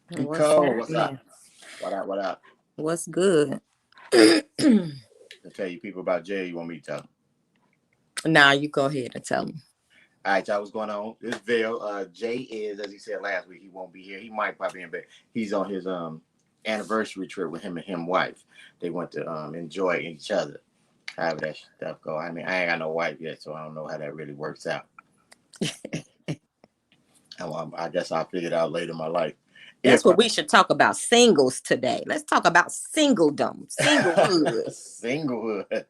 What's Nicole, what's up? happening? What up? What up? What's good? To tell you people about Jay, you want me to tell them? Nah, you go ahead and tell them. All right, y'all, what's going on? This video, Jay is, as he said last week, he won't be here. He might pop in, but he's on his anniversary trip with him and his wife. They went to enjoy each other. However that stuff go. I mean, I ain't got no wife yet, so I don't know how that really works out. I guess I'll figure it out later in my life. That's what we should talk about. Singles today. Let's talk about singledom, singlehood. Singlehood.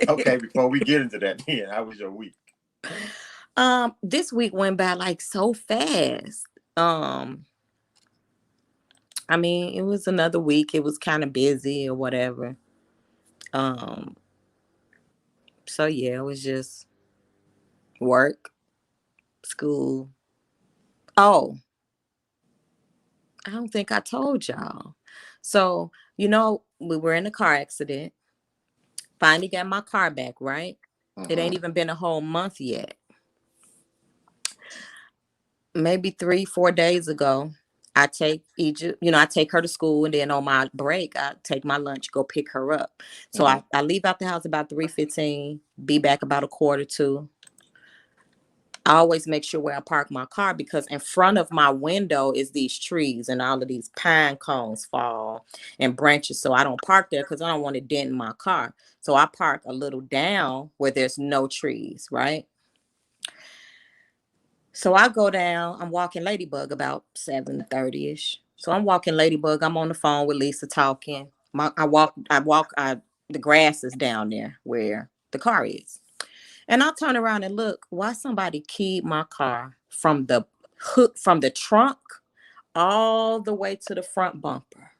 Okay, before we get into that, then how was your week? This week went by like so fast. I mean, it was another week. It was kind of busy or whatever. So yeah, it was just work, school. Oh, I don't think I told y'all. So, we were in a car accident. Finally got my car back, right? Mm-hmm. It ain't even been a whole month yet. Maybe 3-4 days ago, I take Egypt, I take her to school, and then on my break, I take my lunch, go pick her up. So I leave out the house about 3:15, be back about 1:45. I always make sure where I park my car, because in front of my window is these trees and all of these pine cones fall and branches. So I don't park there because I don't want to dent in my car. So I park a little down where there's no trees, right? So I go down, I'm walking Ladybug about 7:30ish. So I'm walking Ladybug. I'm on the phone with Lisa talking. The grass is down there where the car is. And I turn around and look, why somebody keyed my car from the hook, from the trunk all the way to the front bumper.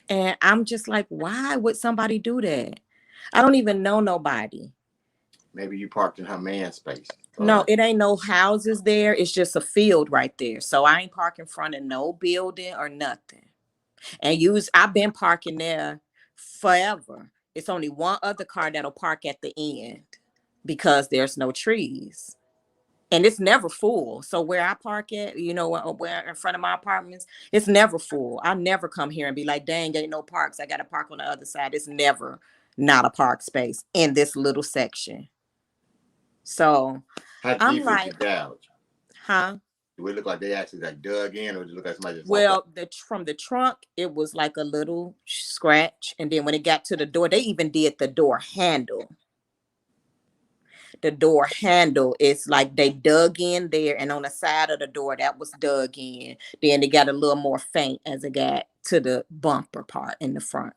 And I'm just like, why would somebody do that? I don't even know nobody. Maybe you parked in her man's space. No, it ain't no houses there. It's just a field right there. So I ain't parking in front of no building or nothing. And I've been parking there forever. It's only one other car that'll park at the end because there's no trees. And it's never full. So where I park at, where in front of my apartments, it's never full. I never come here and be like, dang, ain't no parks. I got to park on the other side. It's never not a park space in this little section. So I'm like, huh? Do it look like they actually dug in, or did it look like somebody just from the trunk, it was like a little scratch. And then when it got to the door, they even did the door handle. The door handle is like they dug in there, and on the side of the door that was dug in. Then it got a little more faint as it got to the bumper part in the front.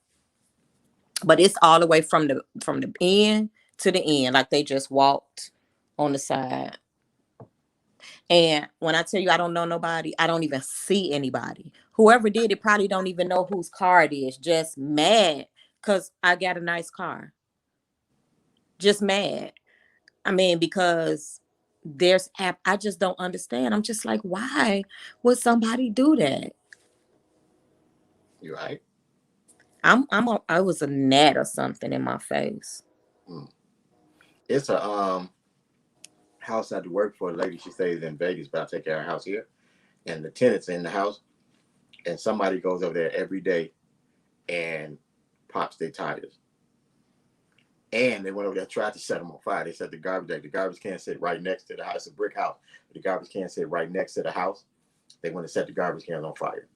But it's all the way from the end to the end, like they just walked on the side. And when I tell you I don't know nobody, I don't even see anybody. Whoever did it probably don't even know whose car it is. Just mad because I got a nice car. Just mad. I mean, because I just don't understand. I'm just like, why would somebody do that? You right? I was a gnat or something in my face. Mm. It's a house I do work for. A lady, she stays in Vegas, but I take care of her house here. And the tenants in the house, and somebody goes over there every day and pops their tires. And they went over there, tried to set them on fire. They set the garbage can sit right next to the house. It's a brick house. The garbage can sit right next to the house. They went to set the garbage cans on fire.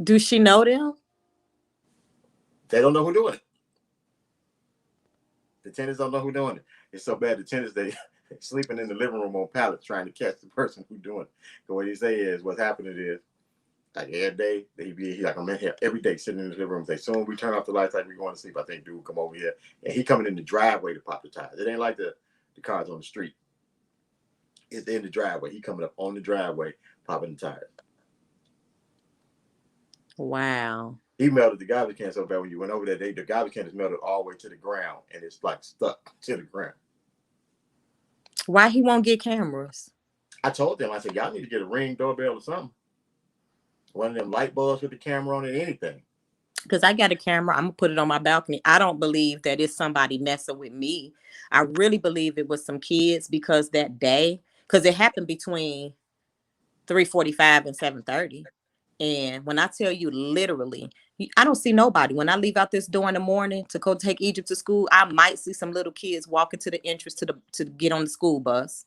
Do she know them? They don't know who doing it. The tenants don't know who doing it. It's so bad. The tenants, they sleeping in the living room on pallets trying to catch the person who doing it. So what he say is, what's happening is, like every day, he like, I'm in here every day sitting in the living room. Say, soon we turn off the lights like we going to sleep. I think dude come over here. And he coming in the driveway to pop the tires. It ain't like the cars on the street. It's in the driveway. He coming up on the driveway, popping the tires. Wow. He melted the garbage can so bad when you went over there, the garbage can is melted all the way to the ground and it's like stuck to the ground. Why he won't get cameras? I told them, I said, y'all need to get a Ring doorbell or something. One of them light bulbs with the camera on it, anything. Because I got a camera. I'm going to put it on my balcony. I don't believe that it's somebody messing with me. I really believe it was some kids because that day, because it happened between 3:45 and 7:30. And when I tell you literally, I don't see nobody. When I leave out this door in the morning to go take Egypt to school, I might see some little kids walking to the entrance to get on the school bus.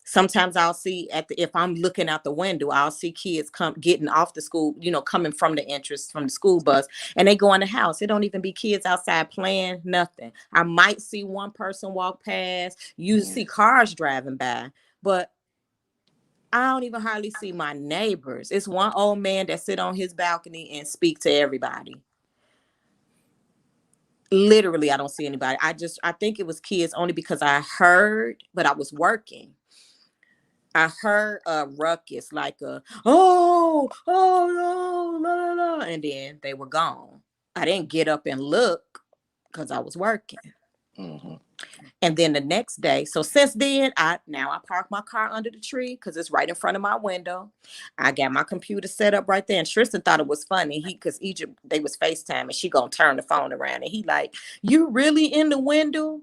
Sometimes I'll see if I'm looking out the window, I'll see kids come getting off the school, coming from the entrance from the school bus, and they go in the house. It don't even be kids outside playing, nothing. I might see one person walk past. You see cars driving by, but I don't even hardly see my neighbors. It's one old man that sit on his balcony and speak to everybody. Literally, I don't see anybody. I think it was kids only because I heard, but I was working. I heard a ruckus like oh no, la, la, la, and then they were gone. I didn't get up and look because I was working. Mm-hmm. And then the next day, so since then, I park my car under the tree because it's right in front of my window. I got my computer set up right there. And Tristan thought it was funny. Because Egypt, they was FaceTime and she gonna turn the phone around. And he like, you really in the window?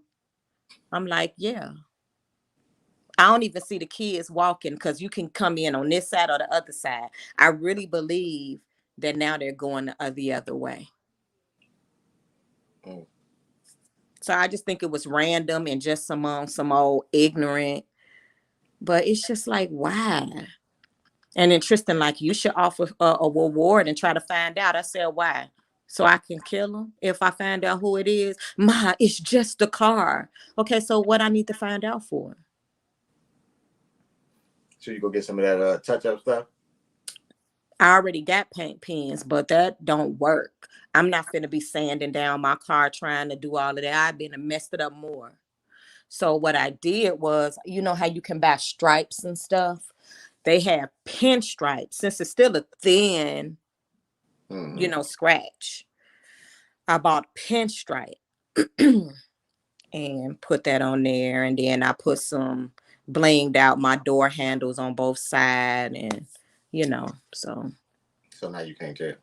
I'm like, yeah. I don't even see the kids walking because you can come in on this side or the other side. I really believe that now they're going the other way. Mm. So I just think it was random and just some old ignorant. But it's just like, why? And then Tristan, like, you should offer a reward and try to find out. I said, why? So I can kill him if I find out who it is. Ma, it's just a car. Okay, so what I need to find out for? So you go get some of that touch-up stuff? I already got paint pens, but that don't work. I'm not finna be sanding down my car trying to do all of that. I've been and messed it up more. So what I did was, you know how you can buy stripes and stuff? They have pinstripes. Since it's still a thin, scratch, I bought pinstripe and put that on there. And then I put some blinged out my door handles on both sides and, so. So now you can't tell.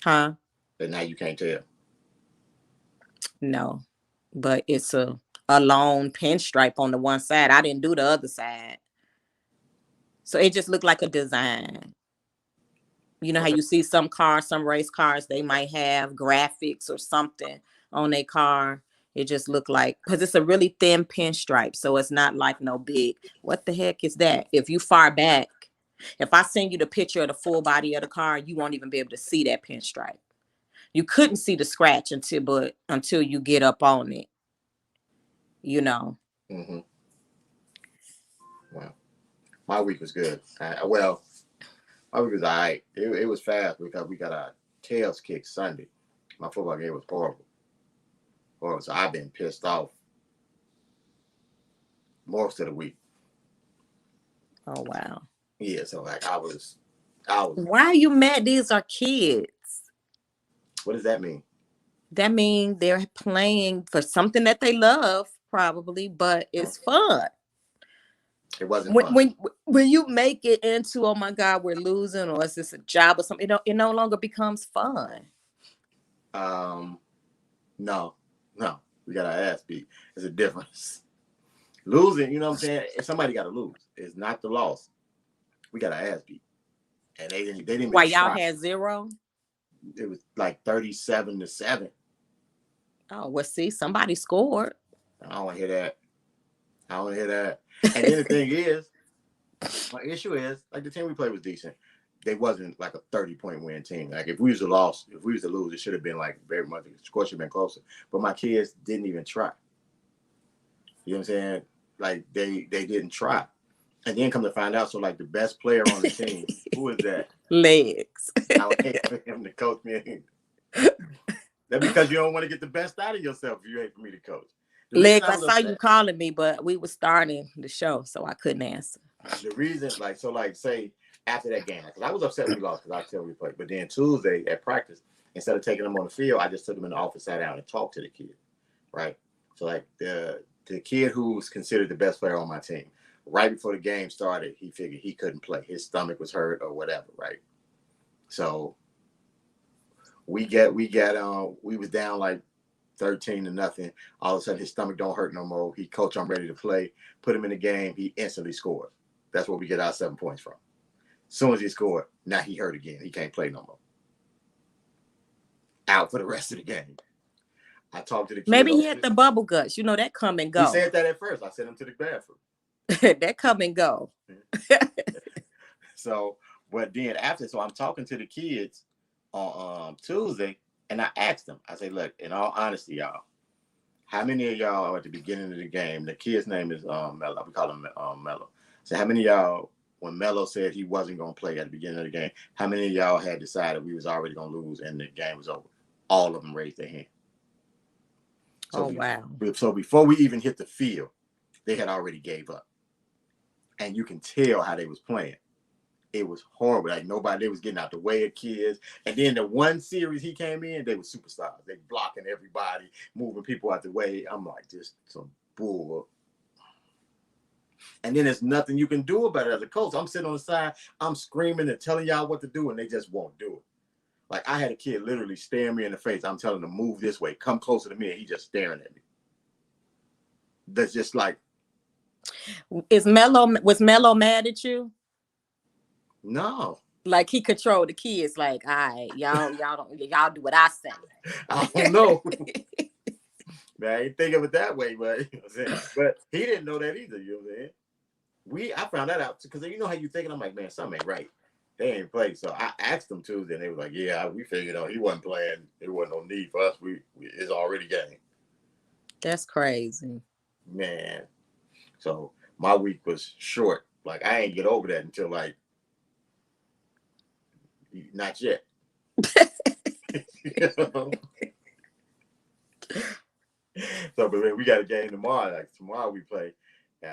Huh? But now you can't tell. No, but it's a long pinstripe on the one side. I didn't do the other side. So it just looked like a design. You know how Okay. you see some cars, some race cars, they might have graphics or something on their car. It just looked like, because it's a really thin pinstripe. So it's not like no big, what the heck is that? If you far back, if I send you the picture of the full body of the car, you won't even be able to see that pinstripe. You couldn't see the scratch until you get up on it, you know. Mm-hmm. Wow. My week was good. Well, my week was all right. It was fast because we got our tails kicked Sunday. My football game was horrible. Horrible. So I've been pissed off most of the week. Oh, wow. Yeah, so like Why are you mad? These are kids. What does that mean? That means they're playing for something that they love, probably, but it's fun. It wasn't When fun. when when you make it into, oh my God, we're losing, or is this a job or something? It no longer becomes fun. No, no. We got our ass beat. It's a difference. Losing, you know what I'm saying? If somebody got to lose, it's not the loss. We got our ass beat, and they didn't even Why y'all try. had 0? It was like 37-7. Oh, well, see, somebody scored. I don't want to hear that. I don't want to hear that. And then the thing is, my issue is like the team we played was decent. They wasn't like a 30-point win team. Like if we was to lose, it should have been like very much. The score should have been closer. But my kids didn't even try. You know what I'm saying? Like they didn't try. And then come to find out, so like the best player on the team, who is that? Legs. I would hate for him to coach me. That's because you don't want to get the best out of yourself if you hate for me to coach. Legs, I saw you calling me, but we were starting the show, so I couldn't answer. The reason, say after that game, because I was upset we lost because I tell we played. But then Tuesday at practice, instead of taking them on the field, I just took them in the office, sat down, and talked to the kid. Right. So like the kid who's considered the best player on my team, right before the game started, he figured he couldn't play. His stomach was hurt or whatever. Right. So we was down like 13-0. All of a sudden, his stomach don't hurt no more. He, coach, I'm ready to play. Put him in the game. He instantly scored. That's where we get our 7 points from. As soon as he scored, now he hurt again. He can't play no more. Out for the rest of the game. I talked to the kid. Maybe he had the bubble guts. You know, that come and go. He said that at first. I sent him to the bathroom. That come and go. So, but then after, so I'm talking to the kids on Tuesday, and I asked them, I say, look, in all honesty, y'all, how many of y'all are at the beginning of the game? The kid's name is Mello. We call him Mello. So how many of y'all, when Mello said he wasn't going to play at the beginning of the game, how many of y'all had decided we was already going to lose and the game was over? All of them raised their hand. So wow. So before we even hit the field, they had already gave up. And you can tell how they was playing. It was horrible. Like nobody, they was getting out the way of kids. And then the one series he came in, they were superstars. They blocking everybody, moving people out the way. I'm like, just some bull. And then there's nothing you can do about it as a coach. I'm sitting on the side, I'm screaming and telling y'all what to do, and they just won't do it. Like I had a kid literally staring me in the face. I'm telling him to move this way, come closer to me, and he just staring at me. That's just like. Was Mello mad at you? No. Like he controlled the kids. Like, all right, y'all do what I say. I don't know. Man, I ain't think of it that way, but you know what I'm saying? But he didn't know that either. You know what I'm saying? I found that out because you know how you thinking. I'm like, man, something ain't right. They ain't played. So I asked them Tuesday, and they were like, yeah, we figured out he wasn't playing. There wasn't no need for us. It's already game. That's crazy, man. So my week was short. Like I ain't get over that until like. Not yet. You know? So, but we got a game tomorrow. Like tomorrow we play. We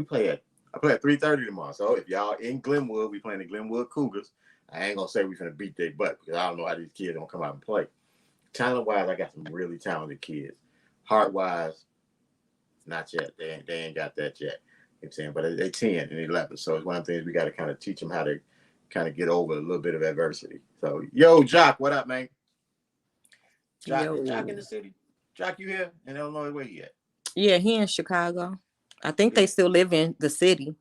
play at 3:30 tomorrow. So if y'all in Glenwood, we playing the Glenwood Cougars. I ain't gonna say we finna beat their butt because I don't know how these kids gonna come out and play. Talent wise, I got some really talented kids. Heart wise, not yet. They ain't got that yet. You know what I'm saying? But they 10 and 11. So it's one of the things we got to kind of teach them how to kind of get over a little bit of adversity. So, yo, Jock, what up, man? Jock in the city. Jock, you here in Illinois? Where he at? Yeah, he in Chicago. I think they still live in the city.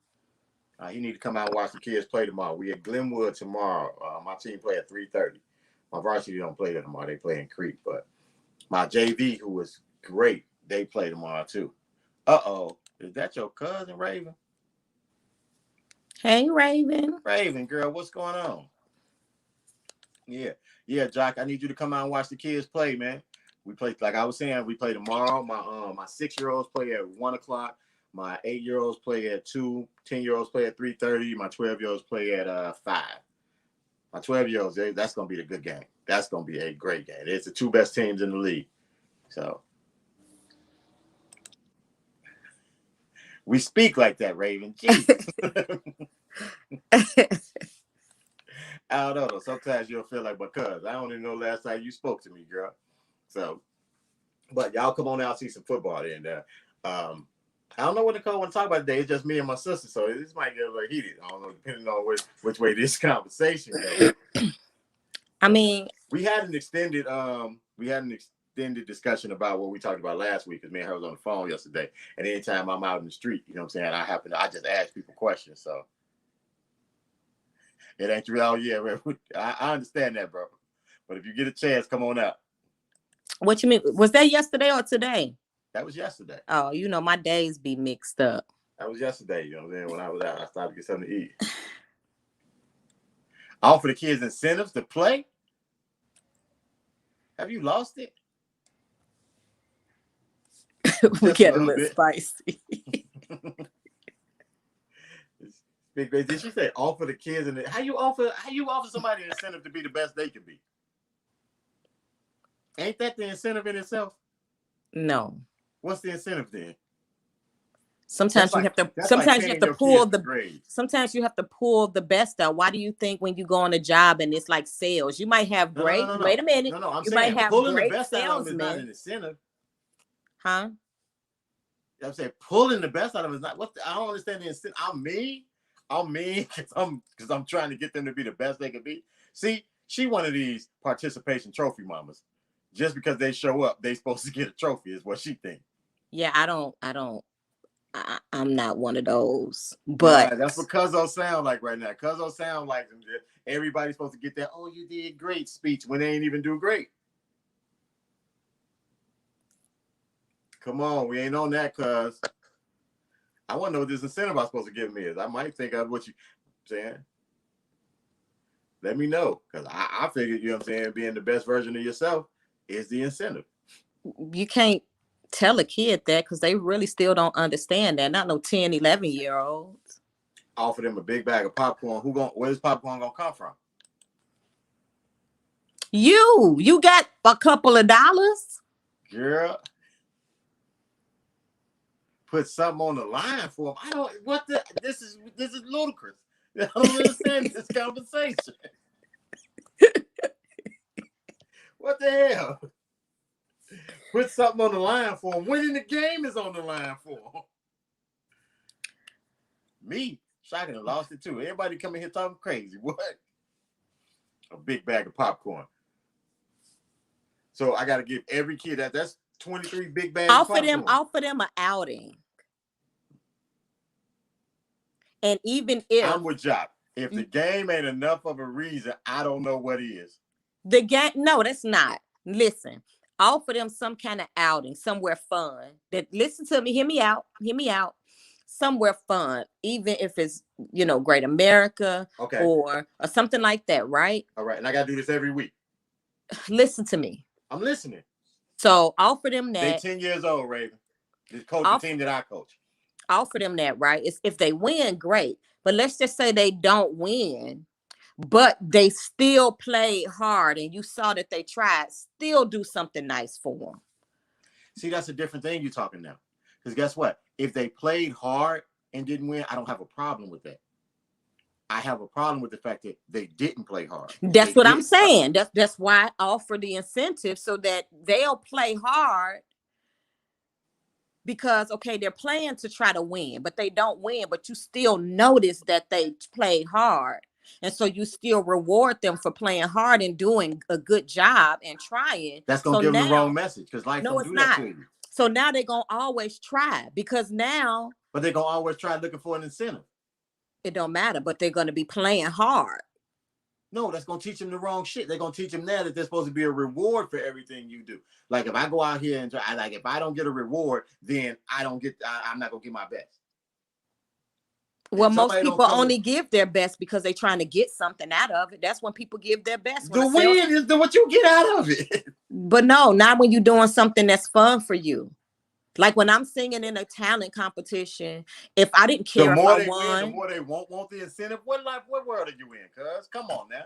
He need to come out and watch the kids play tomorrow. We at Glenwood tomorrow. My team play at 3:30. My varsity don't play that tomorrow. They play in Creek. But my JV, who was great, they play tomorrow too. Uh-oh. Is that your cousin, Raven? Hey, Raven. Raven, girl, what's going on? Yeah, Jock, I need you to come out and watch the kids play, man. We play, like I was saying, we play tomorrow. My 6-year-olds play at 1:00. My 8-year-olds play at 2. 10-year-olds play at 3:30. My 12-year-olds play at 5. My 12-year-olds, that's gonna be a good game. That's gonna be a great game. It's the 2 best teams in the league. So we speak like that, Raven. Jesus. I don't know. Sometimes you'll feel like, because I don't even know last time you spoke to me, girl. So, but y'all come on out, see some football in there. I don't know what Nicole want to talk about today. It's just me and my sister, so this might get a little heated. I don't know, depending on which way this conversation goes. I mean, we had an extended extended discussion about what we talked about last week, because me and her was on the phone yesterday. And anytime I'm out in the street, you know what I'm saying, I just ask people questions. So it ain't real. Oh yeah, I understand that, bro. But if you get a chance, come on out. What you mean? Was that yesterday or today? That was yesterday. Oh, my days be mixed up. That was yesterday. You know what I'm saying? When I was out, I stopped to get something to eat. Offer the kids incentives to play. Have you lost it? We get a little spicy. Big Bay, did you say offer the kids and how you offer somebody an incentive to be the best they can be? Ain't that the incentive in itself? No. What's the incentive then? Sometimes you have to pull the best out. Why do you think when you go on a job and it's like sales, you might have great wait a minute. No, I'm you saying might have pulling great the best salesmen. out of them is not an incentive. Huh? I'm saying pulling the best out of them is not I don't understand the incentive. I'm mean because I'm trying to get them to be the best they can be. See, she one of these participation trophy mamas. Just because they show up, they supposed to get a trophy is what she thinks. Yeah, I'm not one of those. But yeah, that's what Cuzzo sound like right now. Cuzzo sound like everybody's supposed to get that, oh, you did great speech when they ain't even do great. Come on, we ain't on that, cuz. I want to know what this incentive I'm supposed to give me is. I might think of what you saying. Let me know. Because I figured, you know what I'm saying, being the best version of yourself is the incentive. You can't tell a kid that because they really still don't understand that. Not no 10, 11-year-olds. Offer them a big bag of popcorn. Where's popcorn gonna come from? You got a couple of dollars? Girl. Put something on the line for them. This is ludicrous. I don't understand this conversation. What the hell? Put something on the line for them. Winning the game is on the line for them. Me, shockingly lost it too. Everybody coming here talking crazy. What? A big bag of popcorn. So I got to give every kid that's 23 big bags of popcorn. Offer them an outing. And even if I'm with Jock. If the game ain't enough of a reason, I don't know what is. The game, no, that's not. Listen, offer them some kind of outing, somewhere fun. Listen to me, hear me out. Somewhere fun, even if it's, Great America, okay, or something like that, right? All right, and I gotta do this every week. Listen to me. I'm listening. So offer them that. They 10 years old, Raven. Just coach the team that I coach. Offer them that, right? If they win, great. But let's just say they don't win, but they still played hard and you saw that they tried. Still do something nice for them. See, that's a different thing you're talking now. Because guess what? If they played hard and didn't win, I don't have a problem with that. I have a problem with the fact that they didn't play hard. That's what I'm saying. That's why I offer the incentive so that they'll play hard. Because, okay, they're playing to try to win, but they don't win. But you still notice that they played hard. And so you still reward them for playing hard and doing a good job and trying. That's going to give them the wrong message because life don't do that to you. So now they're going to always try because now. But they're going to always try looking for an incentive. It don't matter, but they're going to be playing hard. No, that's going to teach them the wrong shit. They're going to teach them now that there's supposed to be a reward for everything you do. Like if I go out here and try, if I don't get a reward, then I'm not going to get my best. Well, most people only give their best because they're trying to get something out of it. That's when people give their best. The win is what you get out of it. But no, not when you're doing something that's fun for you. Like when I'm singing in a talent competition, if I didn't care if I won, the more they won't want the incentive. What world are you in, cuz? Come on now.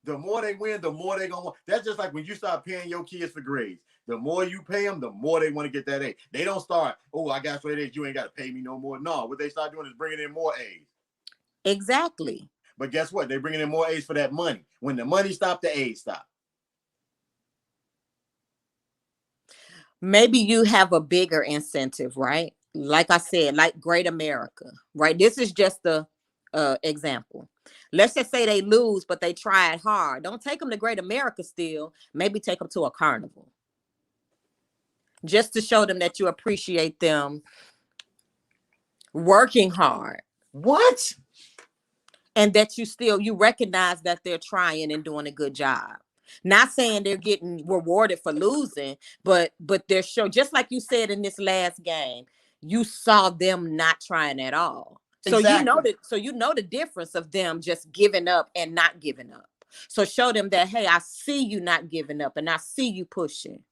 The more they win, the more they gonna want. That's just like when you start paying your kids for grades. The more you pay them, the more they want to get that A. They don't start, oh, I got straight A's, you ain't got to pay me no more. No, what they start doing is bringing in more A's. Exactly. But guess what? They're bringing in more A's for that money. When the money stops, the A's stop. Maybe you have a bigger incentive, right? Like I said, like Great America, right? This is just the example. Let's just say they lose, but they tried hard. Don't take them to Great America still. Maybe take them to a carnival. Just to show them that you appreciate them working hard. What? And that you recognize that they're trying and doing a good job. Not saying they're getting rewarded for losing, but they're just like you said in this last game, you saw them not trying at all. So Exactly. you know the difference of them just giving up and not giving up. So show them that, hey, I see you not giving up and I see you pushing.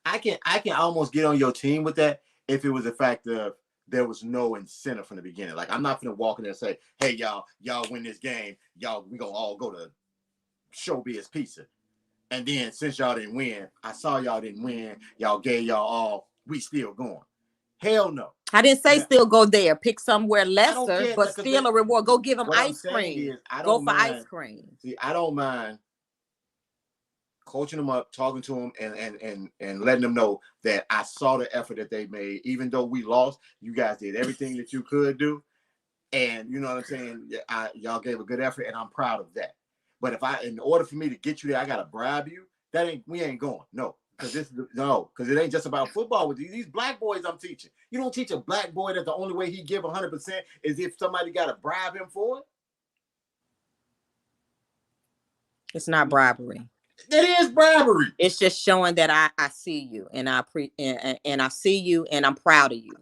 I can almost get on your team with that if it was a fact of there was no incentive from the beginning. Like, I'm not gonna walk in there and say, hey, y'all win this game, we gonna all go to Showbiz Pizza. And then since y'all didn't win, I saw y'all didn't win, y'all gave y'all all, we still going. Hell no. I didn't say still go there. Pick somewhere lesser, care, but still a reward. Go give them ice cream. Go for ice cream. See, I don't mind coaching them up, talking to them, and letting them know that I saw the effort that they made. Even though we lost, you guys did everything that you could do. And you know what I'm saying? Y'all gave a good effort, and I'm proud of that. But in order for me to get you there, I gotta bribe you. We ain't going. No. Because it ain't just about football with these black boys I'm teaching. You don't teach a black boy that the only way he give 100% is if somebody got to bribe him for it. It's not bribery. It is bribery. It's just showing that I see you and I see you and I'm proud of you.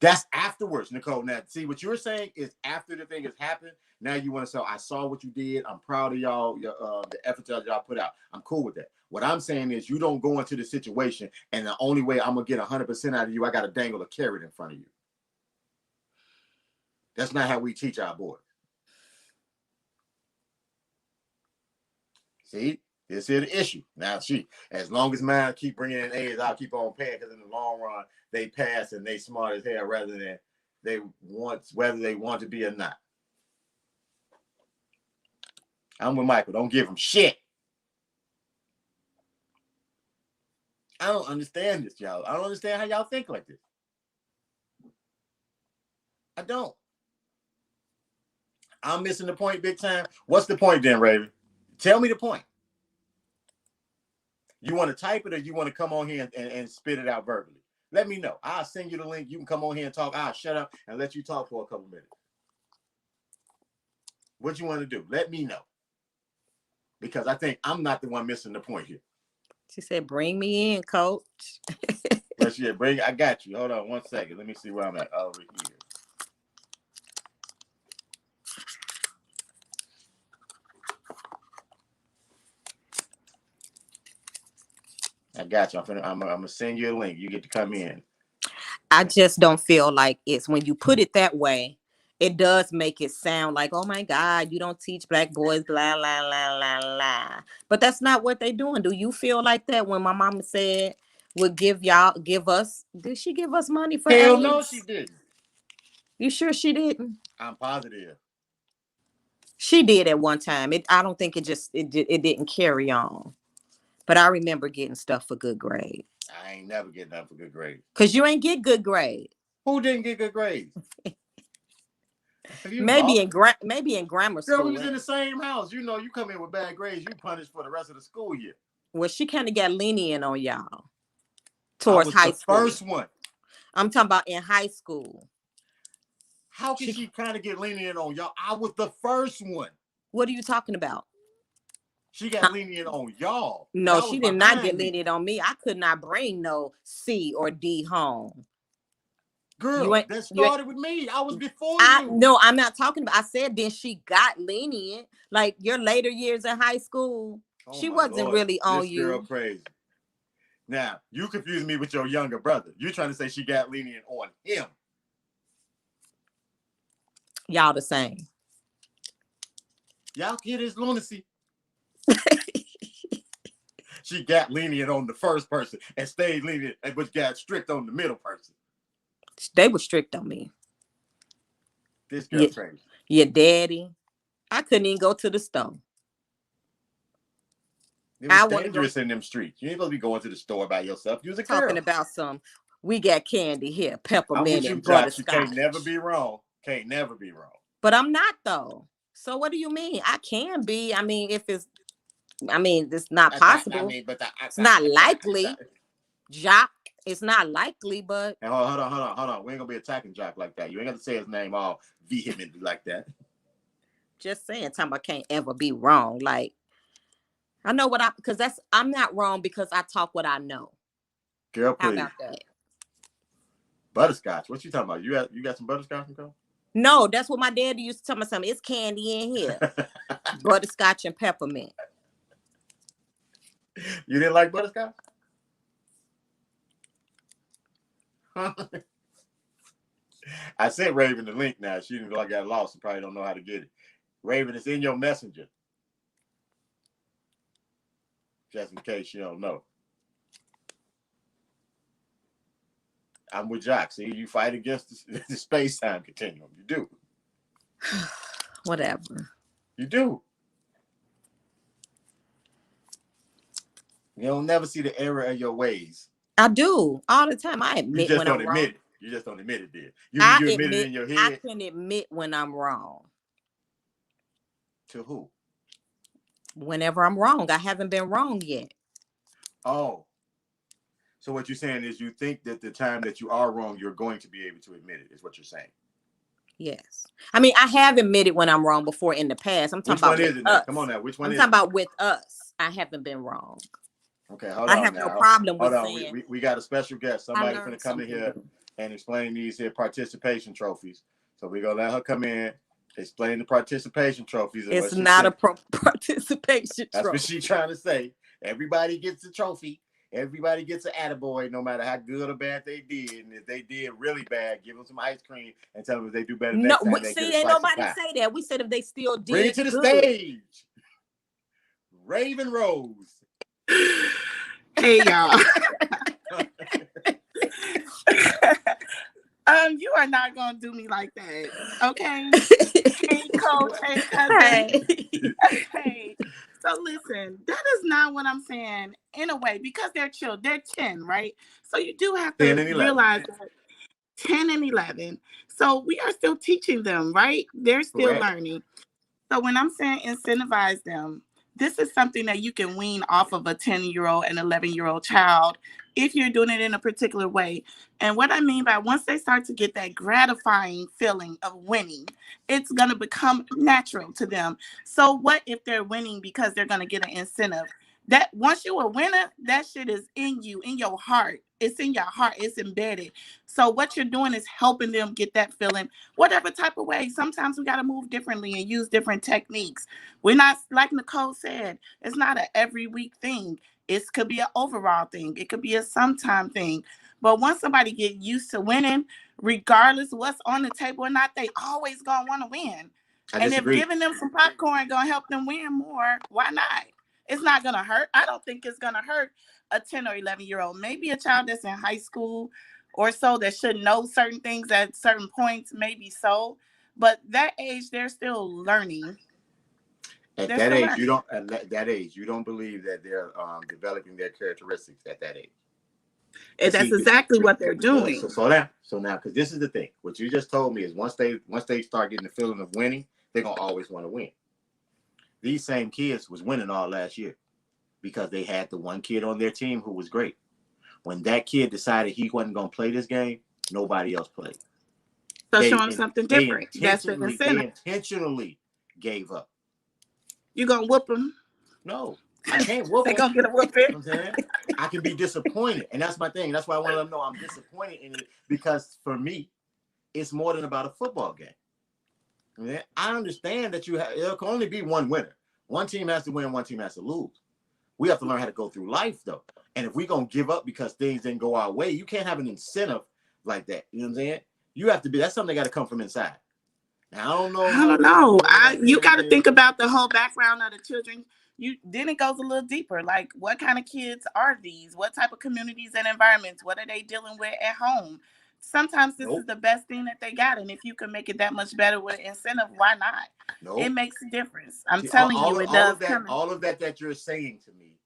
That's afterwards, Nicole. Now, see, what you're saying is after the thing has happened, now you want to say, I saw what you did. I'm proud of y'all, the efforts that y'all put out. I'm cool with that. What I'm saying is you don't go into the situation and the only way I'm going to get 100% out of you, I got to dangle a carrot in front of you. That's not how we teach our boys. See, this is the issue. Now, as long as mine keep bringing in A's, I'll keep on paying because in the long run, they pass and they smart as hell rather than whether they want to be or not. I'm with Michael. Don't give him shit. I don't understand this, y'all. I don't understand how y'all think like this. I don't. I'm missing the point big time. What's the point then, Raven? Tell me the point. You want to type it or you want to come on here and spit it out verbally? Let me know. I'll send you the link. You can come on here and talk. I'll shut up and let you talk for a couple minutes. What you want to do? Let me know. Because I think I'm not the one missing the point here. She said, bring me in, coach. But yeah, I got you. Hold on 1 second. Let me see where I'm at over here. I got you. I'm gonna send you a link. You get to come in. I just don't feel like it's when you put it that way, it does make it sound like, oh my God, you don't teach black boys, blah, blah, blah, blah, blah. But that's not what they're doing. Do you feel like that when my mama said would give us, did she give us money for Hell AIDS? no, she didn't. You sure she didn't? I'm positive. She did at one time. I don't think it didn't carry on. But I remember getting stuff for good grades. I ain't never getting up for good grades. Because you ain't get good grades. Who didn't get good grades? Maybe in grammar school. Girl, we was in the same house. You know, you come in with bad grades, you punished for the rest of the school year. Well, she kind of got lenient on y'all towards high school. First one. I'm talking about in high school. How can she kind of get lenient on y'all? I was the first one. What are you talking about? She got lenient on y'all. No, she did not get lenient on me. I could not bring no C or D home. Girl, that started with me. I was before you. No, I'm not talking about. I said then she got lenient. Like your later years in high school, she wasn't really on you. This girl crazy. Now, you confuse me with your younger brother. You're trying to say she got lenient on him. Y'all the same. Y'all get his lunacy. She got lenient on the first person and stayed lenient, but got strict on the middle person. They were strict on me. This girl's crazy. Your daddy. I couldn't even go to the store. It was dangerous in them streets. You ain't supposed to be going to the store by yourself. You was a girl. Talking about we got candy here, peppermint and butterscotch. Can't never be wrong. Can't never be wrong. But I'm not though. So what do you mean? I can be. It's not possible. It's not likely. Jock. It's not likely, but And hold on. We ain't gonna be attacking Jock like that. You ain't got to say his name all vehemently like that. just saying, time I can't ever be wrong. Like I know I'm not wrong because I talk what I know. Girl, How please. about that? Butterscotch. What you talking about? You got some butterscotch, Nicole? No, that's what my daddy used to tell me. Something. It's candy in here. Butterscotch and peppermint. You didn't like butterscotch? I sent Raven the link now. She didn't got lost and probably don't know how to get it. Raven, it's in your messenger. Just in case you don't know. I'm with Jock. See, you fight against the space-time continuum. You do. Whatever. You do. You don't never see the error of your ways. I do all the time. I admit when I'm wrong. It. You just don't admit it, dear. You admit it in your head. I can admit when I'm wrong. To who? Whenever I'm wrong. I haven't been wrong yet. Oh. So what you're saying is you think that the time that you are wrong, you're going to be able to admit it, is what you're saying. Yes. I mean, I have admitted when I'm wrong before in the past. I'm talking about with us. Come on now. Which one I'm talking about with us. I haven't been wrong. Okay, hold on. I have no problem with saying. We got a special guest. Somebody's going to come in here and explain these here participation trophies. So we're going to let her come in, explain the participation trophies. It's not a participation trophy. That's what she's trying to say. Everybody gets a trophy. Everybody gets an attaboy, no matter how good or bad they did. And if they did really bad, give them some ice cream and tell them if they do better next time. Ain't nobody say that. We said if they still did. Bring it to the stage. Raven Rose. Hey, y'all. You are not gonna do me like that, okay? Hey, coach. Hey, cousin. Hey. So listen, that is not what I'm saying in a way because they're children. They're 10, right? So you do have to realize that 10 and 11. So we are still teaching them, right? They're still learning. So when I'm saying incentivize them, this is something that you can wean off of a 10-year-old and 11-year-old child if you're doing it in a particular way. And what I mean by once they start to get that gratifying feeling of winning, it's going to become natural to them. So what if they're winning because they're going to get an incentive? That once you're a winner, that shit is in you, in your heart. It's in your heart. It's embedded. So what you're doing is helping them get that feeling, whatever type of way. Sometimes we got to move differently and use different techniques. We're not, like Nicole said, it's not an every week thing. It could be an overall thing. It could be a sometime thing. But once somebody get used to winning, regardless of what's on the table or not, they always going to want to win. And if giving them some popcorn going to help them win more, why not? It's not going to hurt. I don't think it's going to hurt a 10 or 11-year-old. Maybe a child that's in high school or so that should know certain things at certain points, maybe so. But that age, they're still learning. At that age, you don't believe that they're developing their characteristics at that age. And that's exactly what they're doing. So now, because this is the thing. What you just told me is once they start getting the feeling of winning, they're gonna always want to win. These same kids was winning all last year because they had the one kid on their team who was great. When that kid decided he wasn't gonna play this game, nobody else played. So showing something different. That's the incentive. They intentionally gave up. You gonna whoop them? No, I can't whoop them. They gonna get a whooping. You know what I'm saying? I can be disappointed, and that's my thing. That's why I want to let them know I'm disappointed in it because for me, it's more than about a football game. I understand that there can only be one winner. One team has to win, one team has to lose. We have to learn how to go through life, though. And if we're going to give up because things didn't go our way, you can't have an incentive like that. You know what I'm saying? You have to be, that's something that got to come from inside. Now, I don't know. You got to think about the whole background of the children. Then it goes a little deeper. Like, what kind of kids are these? What type of communities and environments? What are they dealing with at home? Sometimes this is the best thing that they got. And if you can make it that much better with an incentive, why not? It makes a difference. I'm telling you, it does. All of that you're saying to me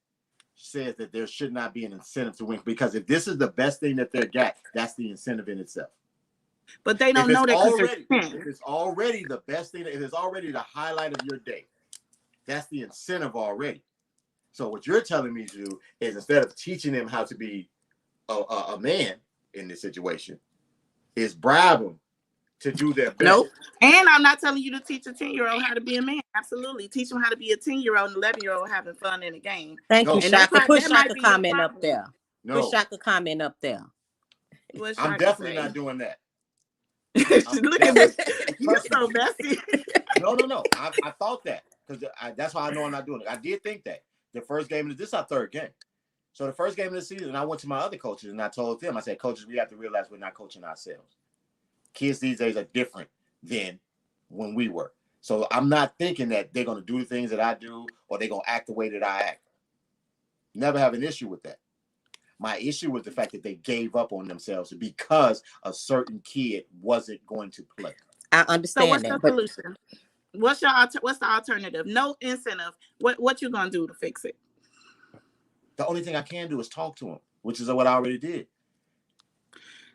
says that there should not be an incentive to win. Because if this is the best thing that they got, that's the incentive in itself. But they don't know that because they're 10. If it's already the best thing, if it's already the highlight of your day, that's the incentive already. So what you're telling me to do is instead of teaching them how to be a man in this situation, is bribe them to do their best. Nope. And I'm not telling you to teach a 10-year-old how to be a man. Absolutely. Teach them how to be a 10-year-old and 11-year-old having fun in a game. Thank you, Shaka. Put Shaka comment up there. No. Put Shaka comment up there. I'm definitely not doing that. Look at this. You're so messy. No. I thought that because that's why I know I'm not doing it. I did think that the first game this is our third game. So the first game of the season, I went to my other coaches and I told them, I said, coaches, we have to realize we're not coaching ourselves. Kids these days are different than when we were. So I'm not thinking that they're going to do the things that I do or they're going to act the way that I act. Never have an issue with that. My issue was the fact that they gave up on themselves because a certain kid wasn't going to play. I understand. So what's the solution? What's the alternative? No incentive. What you gonna do to fix it? The only thing I can do is talk to them, which is what I already did.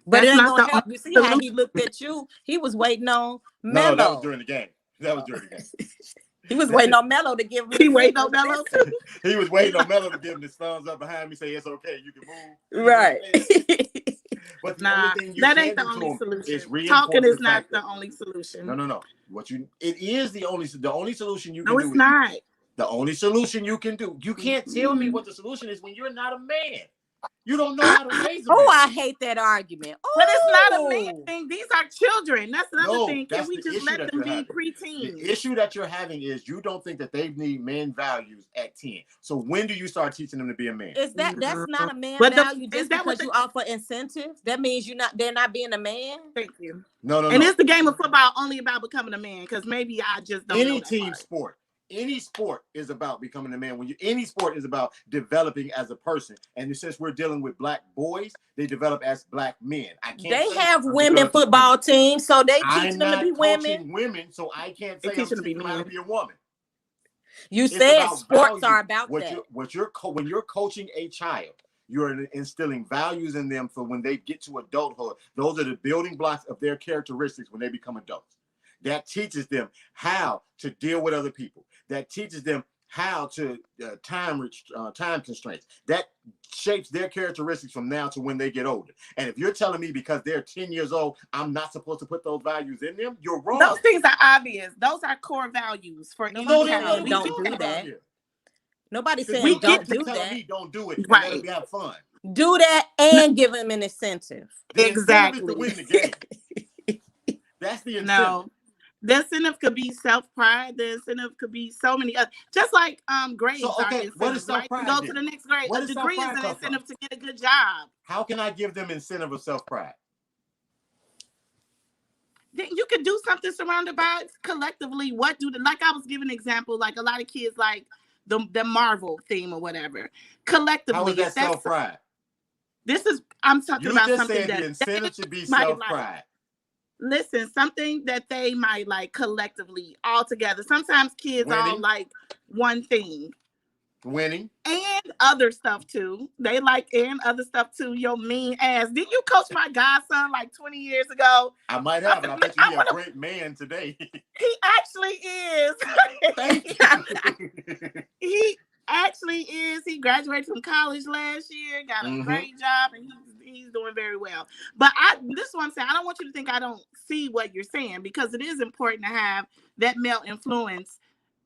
But it's not gonna help. You see how he looked at you? He was waiting on Melo. No, that was during the game. He was waiting on Melo to give him. He waiting on Melo too. He was waiting on Melo to give him the thumbs up behind me, say it's okay, you can move. Right. But that ain't the only solution. Talking is not the only solution. No. It is the only solution you can do. No, it's not. The only solution you can do. You can't tell me what the solution is when you're not a man. You don't know how to raise them. Oh, I hate that argument. Oh. But it's not a man thing. These are children. That's another thing. Can we just let them be preteens? The issue that you're having is you don't think that they need man values at 10. So when do you start teaching them to be a man? Is that's not a man value just because you offer incentives? That means they're not being a man? Thank you. No. And it's the game of football only about becoming a man because maybe I just don't know Any team sport. Any sport is about becoming a man. Any sport is about developing as a person. And since we're dealing with black boys, they develop as black men. They have women football teams, so they teach them to be women, so I can't say I'm teaching them how to be a woman. You said sports are about that. When you're coaching a child, you're instilling values in them for when they get to adulthood. Those are the building blocks of their characteristics when they become adults. That teaches them how to deal with other people. That teaches them how to time constraints. That shapes their characteristics from now to when they get older. And if you're telling me because they're 10 years old, I'm not supposed to put those values in them, you're wrong. Those things are obvious. Those are core values for any child. Don't do that. Nobody's saying don't do that. Me, don't do it. Right. Let me have fun. Do that and give them an incentive. Exactly. To win the game. That's the incentive. No. The incentive could be self-pride. The incentive could be so many other, just like grades are incentives, what is self-pride? Right? To go to the next grade. A degree is an incentive to get a good job. How can I give them incentive of self-pride? Then you could do something surrounded by collectively. Like I was giving an example, like a lot of kids like the Marvel theme or whatever. Collectively, how is that self-pride? I'm talking about something that the incentive should be self-pride. Listen, something that they might like collectively all together. Sometimes kids all like one thing. Winning. And other stuff too. They like and other stuff too. Your mean ass. Did you coach my godson like 20 years ago? I might have, and I bet you he's a great man today. He actually is. Thank you. He actually is. He graduated from college last year, got a great job, and he's doing very well. But this is what I'm saying. I don't want you to think I don't see what you're saying, because it is important to have that male influence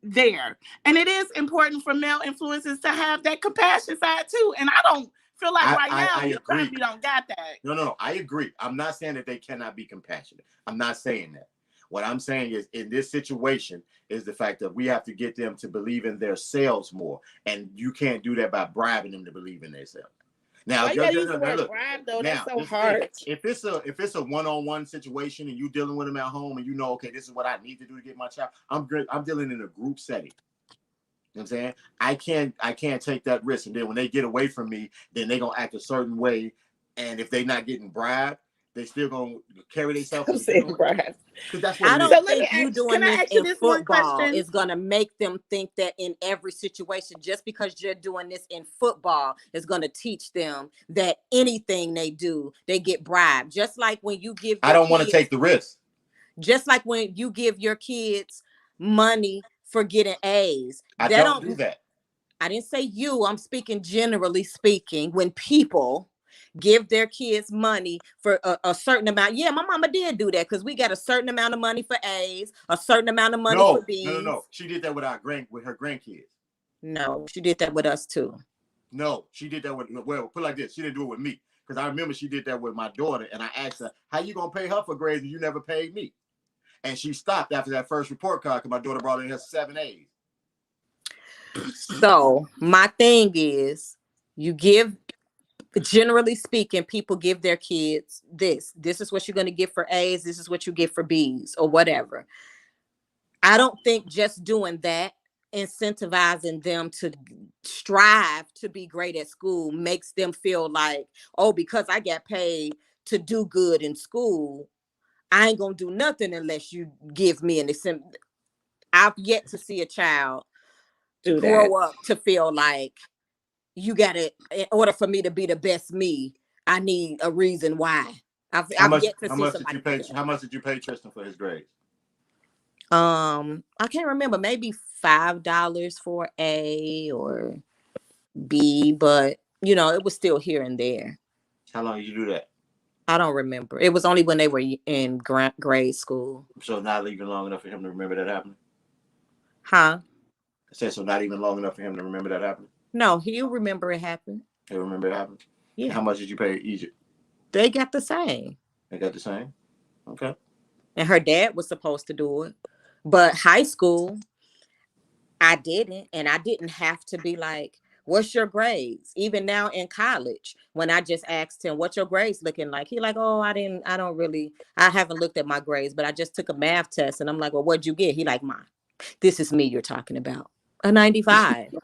there. And it is important for male influences to have that compassion side too. And I don't feel like now you probably don't got that. No, I agree. I'm not saying that they cannot be compassionate. I'm not saying that. What I'm saying is, in this situation, is the fact that we have to get them to believe in themselves more. And you can't do that by bribing them to believe in themselves. Now, that's so hard. If it's a one-on-one situation and you dealing with them at home and you know, okay, this is what I need to do to get my child, I'm good. I'm dealing in a group setting. You know what I'm saying? I can't take that risk. And then when they get away from me, then they're gonna act a certain way. And if they're not getting bribed, they still gonna carry themselves I'm as they saying, doing? Brian. Because that's what I it is. don't So let me think you ask, doing can I this ask you in this one football question? is going to make them think that in every situation, just because you're doing this in football, is going to teach them that anything they do, they get bribed. Just like when you give I your don't want to take kids, the risk. just like when you give your kids money for getting A's, I they don't do don't. that. I didn't say you, I'm speaking generally speaking. When people give their kids money for a certain amount. Yeah, my mama did do that because we got a certain amount of money for A's, a certain amount of money for No, no, no, B's. no. She did that with her grandkids. No, she did that with us too. No, she did that with, well, put it like this. She didn't do it with me. Because I remember she did that with my daughter, and I asked her, how you going to pay her for grades and you never paid me? And she stopped after that first report card because my daughter brought in her 7 A's. So my thing is, you give, generally speaking, people give their kids this. This is what you're going to get for A's. This is what you get for B's or whatever. I don't think just doing that, incentivizing them to strive to be great at school, makes them feel like, oh, because I got paid to do good in school, I ain't gonna do nothing unless you give me an incentive. I've yet to see a child Do that. grow up to feel like, you gotta, in order for me to be the best me, I need a reason why. I've yet to see somebody do that. How much did you pay Tristan for his grades? I can't remember, maybe $5 for A or B, but it was still here and there. How long did you do that? I don't remember. It was only when they were in grade school. So not even long enough for him to remember that happening? Huh? I said, so not even long enough for him to remember that happening? No, he'll remember it happened. He'll remember it happened? Yeah. How much did you pay Egypt? They got the same. They got the same? Okay. And her dad was supposed to do it. But high school, I didn't. And I didn't have to be like, what's your grades? Even now in college, when I just asked him, what's your grades looking like? He like, oh, I haven't looked at my grades, but I just took a math test. And I'm like, well, what'd you get? He like, mine. This is me you're talking about. A 95.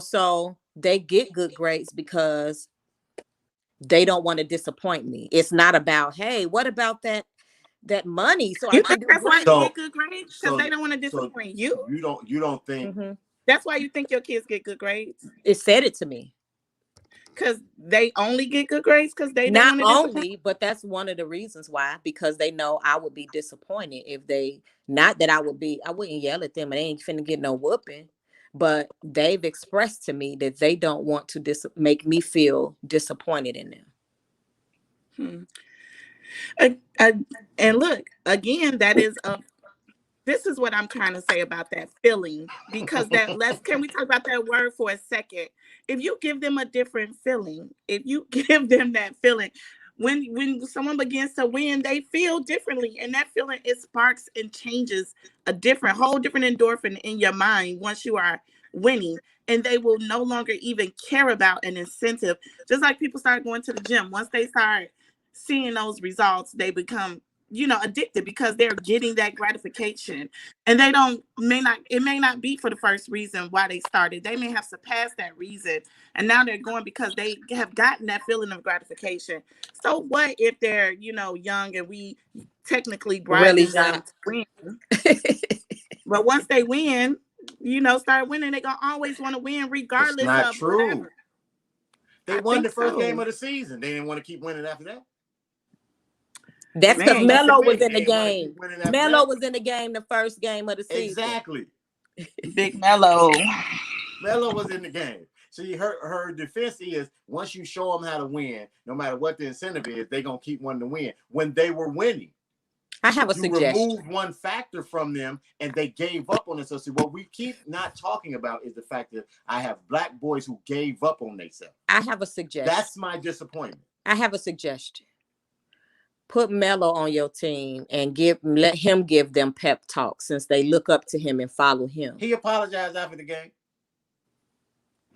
So they get good grades because they don't want to disappoint me. It's not about, hey, what about that money so I You can think do that's why great? you get good grades? Because they don't want to disappoint you? You don't think That's why you think your kids get good grades? It said it to me. Because they only get good grades because they Not don't want to disappoint? only, but that's one of the reasons why, because they know I would be disappointed if they, not that I wouldn't yell at them and they ain't finna get no whooping, but they've expressed to me that they don't want to make me feel disappointed in them. And look, again, this is what I'm trying to say about that feeling, because can we talk about that word for a second? If you give them a different feeling, if you give them that feeling, when someone begins to win, they feel differently, and that feeling, it sparks and changes a whole different endorphin in your mind once you are winning, and they will no longer even care about an incentive. Just like people start going to the gym, once they start seeing those results, they become addicted because they're getting that gratification, and it may not be for the first reason why they started. They may have surpassed that reason, and now they're going because they have gotten that feeling of gratification. So what if they're young and we technically Really bribing them not. to win? But once they win, start winning, they're gonna always want to win regardless. It's not of true. whatever. They won the first game of the season. They didn't want to keep winning after that. That's because Melo was in the They game. Melo was in the game the first game of the season. Exactly. Big Melo. Melo was in the game. See, her defense is, once you show them how to win, no matter what the incentive is, they're going to keep wanting to win. When they were winning, I have a suggestion. You removed one factor from them, and they gave up on it. So see, what we keep not talking about is the fact that I have black boys who gave up on themselves. I have a suggestion. That's my disappointment. I have a suggestion. Put Melo on your team and let him give them pep talks, since they look up to him and follow him. He apologized after the game.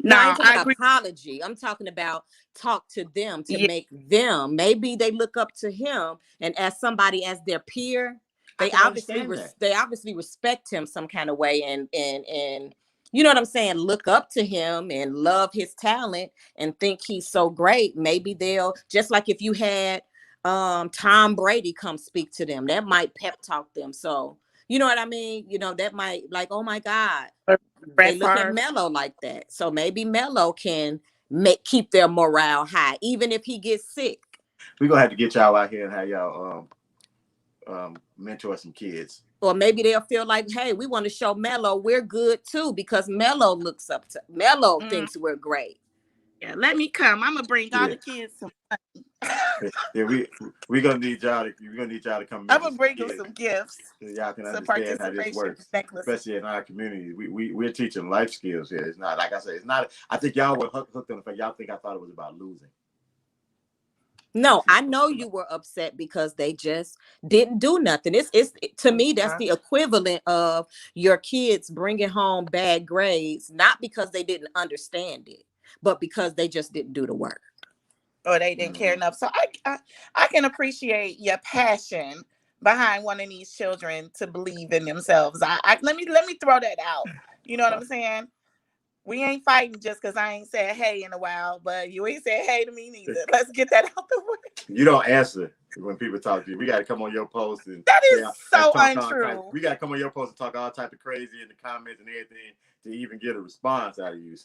No, I ain't talking about apology. I'm talking about talk to them to make them. Maybe they look up to him, and as somebody, as their peer, they obviously respect him some kind of way, and you know what I'm saying, look up to him and love his talent and think he's so great. Maybe they'll, just like if you had Tom Brady come speak to them. That might pep talk them. So you know what I mean? That might like, oh my God, they Brett look at Favre. Melo like that. So maybe Melo can keep their morale high, even if he gets sick. We're gonna have to get y'all out here and have y'all mentor some kids. Or maybe they'll feel like, hey, we want to show Melo we're good too, because Melo looks up to Melo thinks we're great. Yeah, let me come. I'm gonna bring all the kids some money. Yeah, we're gonna need y'all to come. I'm gonna bring them some gifts so y'all can understand how this works, especially in our community. We're teaching life skills here. It's not, like I said, it's not. I think y'all were hooked on the fact. Y'all think I thought it was about losing. No, I know you were upset because they just didn't do nothing. It's to me, that's the equivalent of your kids bringing home bad grades, not because they didn't understand it, but because they just didn't do the work. Or they didn't care enough. So I can appreciate your passion behind wanting these children to believe in themselves. Let me throw that out. You know what I'm saying? We ain't fighting just because I ain't said hey in a while, but you ain't said hey to me neither. Let's get that out the way. You don't answer when people talk to you. We got to come on your post. And that is so untrue. We got to come on your post and talk all types of crazy in the comments and everything to even get a response out of you.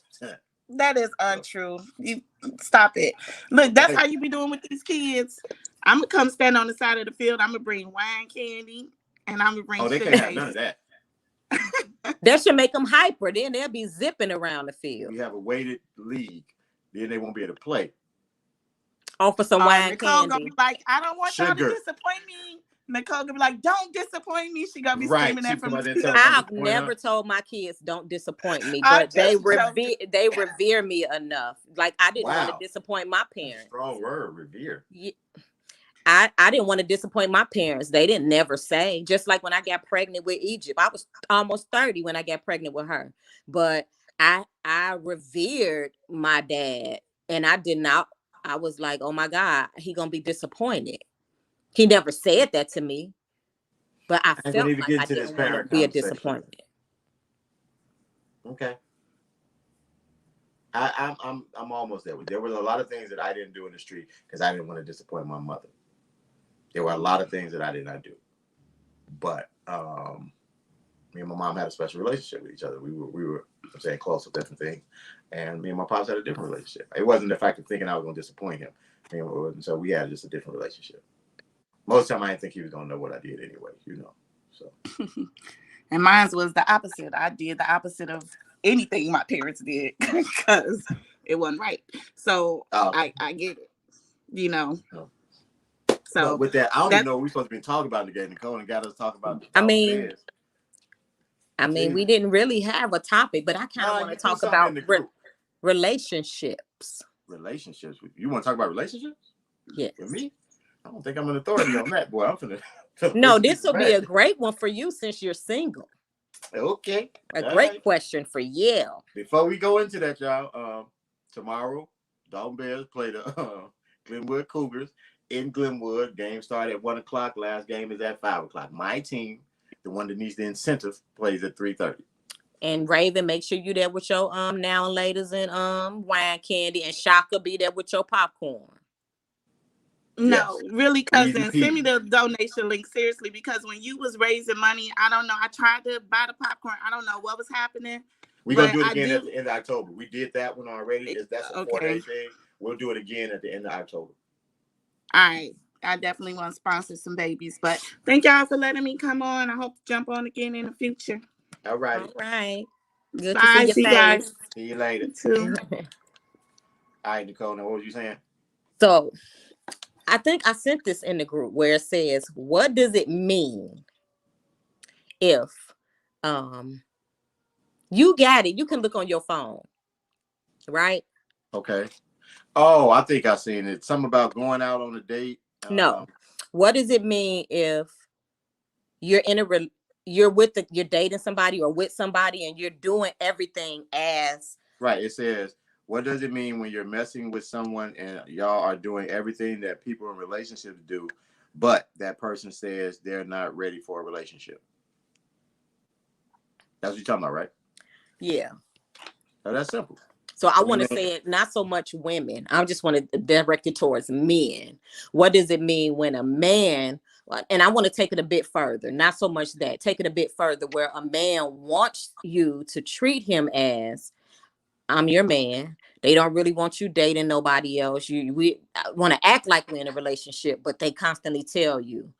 That is untrue. You stop it. Look, that's how you be doing with these kids. I'm going to come stand on the side of the field. I'm going to bring wine candy and I'm going to bring they can't have none of that. That should make them hyper. Then they'll be zipping around the field. We have a weighted league. Then they won't be able to play. For some wine Nicole candy. Gonna be like, I don't want y'all to disappoint me. Nicole gonna be like, don't disappoint me. She gonna be screaming that from the field. I've never told my kids don't disappoint me, but they revere me enough. Like I didn't want to disappoint my parents. Strong word, revere. Yeah. I didn't want to disappoint my parents. They didn't never say. Just like when I got pregnant with Egypt, I was almost 30 when I got pregnant with her. But I revered my dad, and I did not. I was like, oh my God, he gonna be disappointed. He never said that to me, but I felt like I didn't want to be a disappointment. Okay. I'm almost there. There were a lot of things that I didn't do in the street because I didn't want to disappoint my mother. There were a lot of things that I did not do, but me and my mom had a special relationship with each other. We were I'm saying close with different things, and me and my pops had a different relationship. It wasn't the fact of thinking I was going to disappoint him, so we had just a different relationship. Most of the time, I didn't think he was going to know what I did anyway, So, and mine was the opposite. I did the opposite of anything my parents did because it wasn't right. So I get it, Oh. So but with that, I don't even know what we're supposed to be talking about today. Nicole and got us talking about. I mean, we didn't really have a topic, but I kind of want to talk about relationships. Relationships? You want to talk about relationships? Yes. With me? I don't think I'm an authority on that, boy. I'm finna. No, this will be a great one for you since you're single. Okay. Great question for Yale. Before we go into that, y'all, tomorrow, Dalton Bears play the Glenwood Cougars in Glenwood. Game started at 1:00. Last game is at 5:00. My team, the one that needs the incentive, plays at 3:30. And Raven, make sure you there with your now and laters and wine candy, and Shaka be there with your popcorn. No, really, cousin, send me the donation link, seriously, because when you was raising money, I don't know, I tried to buy the popcorn. I don't know what was happening. We're going to do it again at the end of October. We did that one already. That's a 4-day thing. We'll do it again at the end of October. All right. I definitely want to sponsor some babies, but thank y'all for letting me come on. I hope to jump on again in the future. All right. All right. Good Bye. to see you guys. See you later. Too. All right, Nicole, now what was you saying? So, I think I sent this in the group where it says, what does it mean if you got it? You can look on your phone, right? Okay. Oh, I think I seen it. Something about going out on a date. No. What does it mean if you're in you're dating somebody or with somebody and you're doing everything as right? It says, what does it mean when you're messing with someone and y'all are doing everything that people in relationships do, but that person says they're not ready for a relationship? That's what you're talking about, right? Yeah. Oh, that's simple. So I want to Women, say it not so much women. I just want to direct it towards men. What does it mean when a man, and I want to take it a bit further, not so much that, take it a bit further, where a man wants you to treat him as, I'm your man. They don't really want you dating nobody else. We want to act like we're in a relationship, but they constantly tell you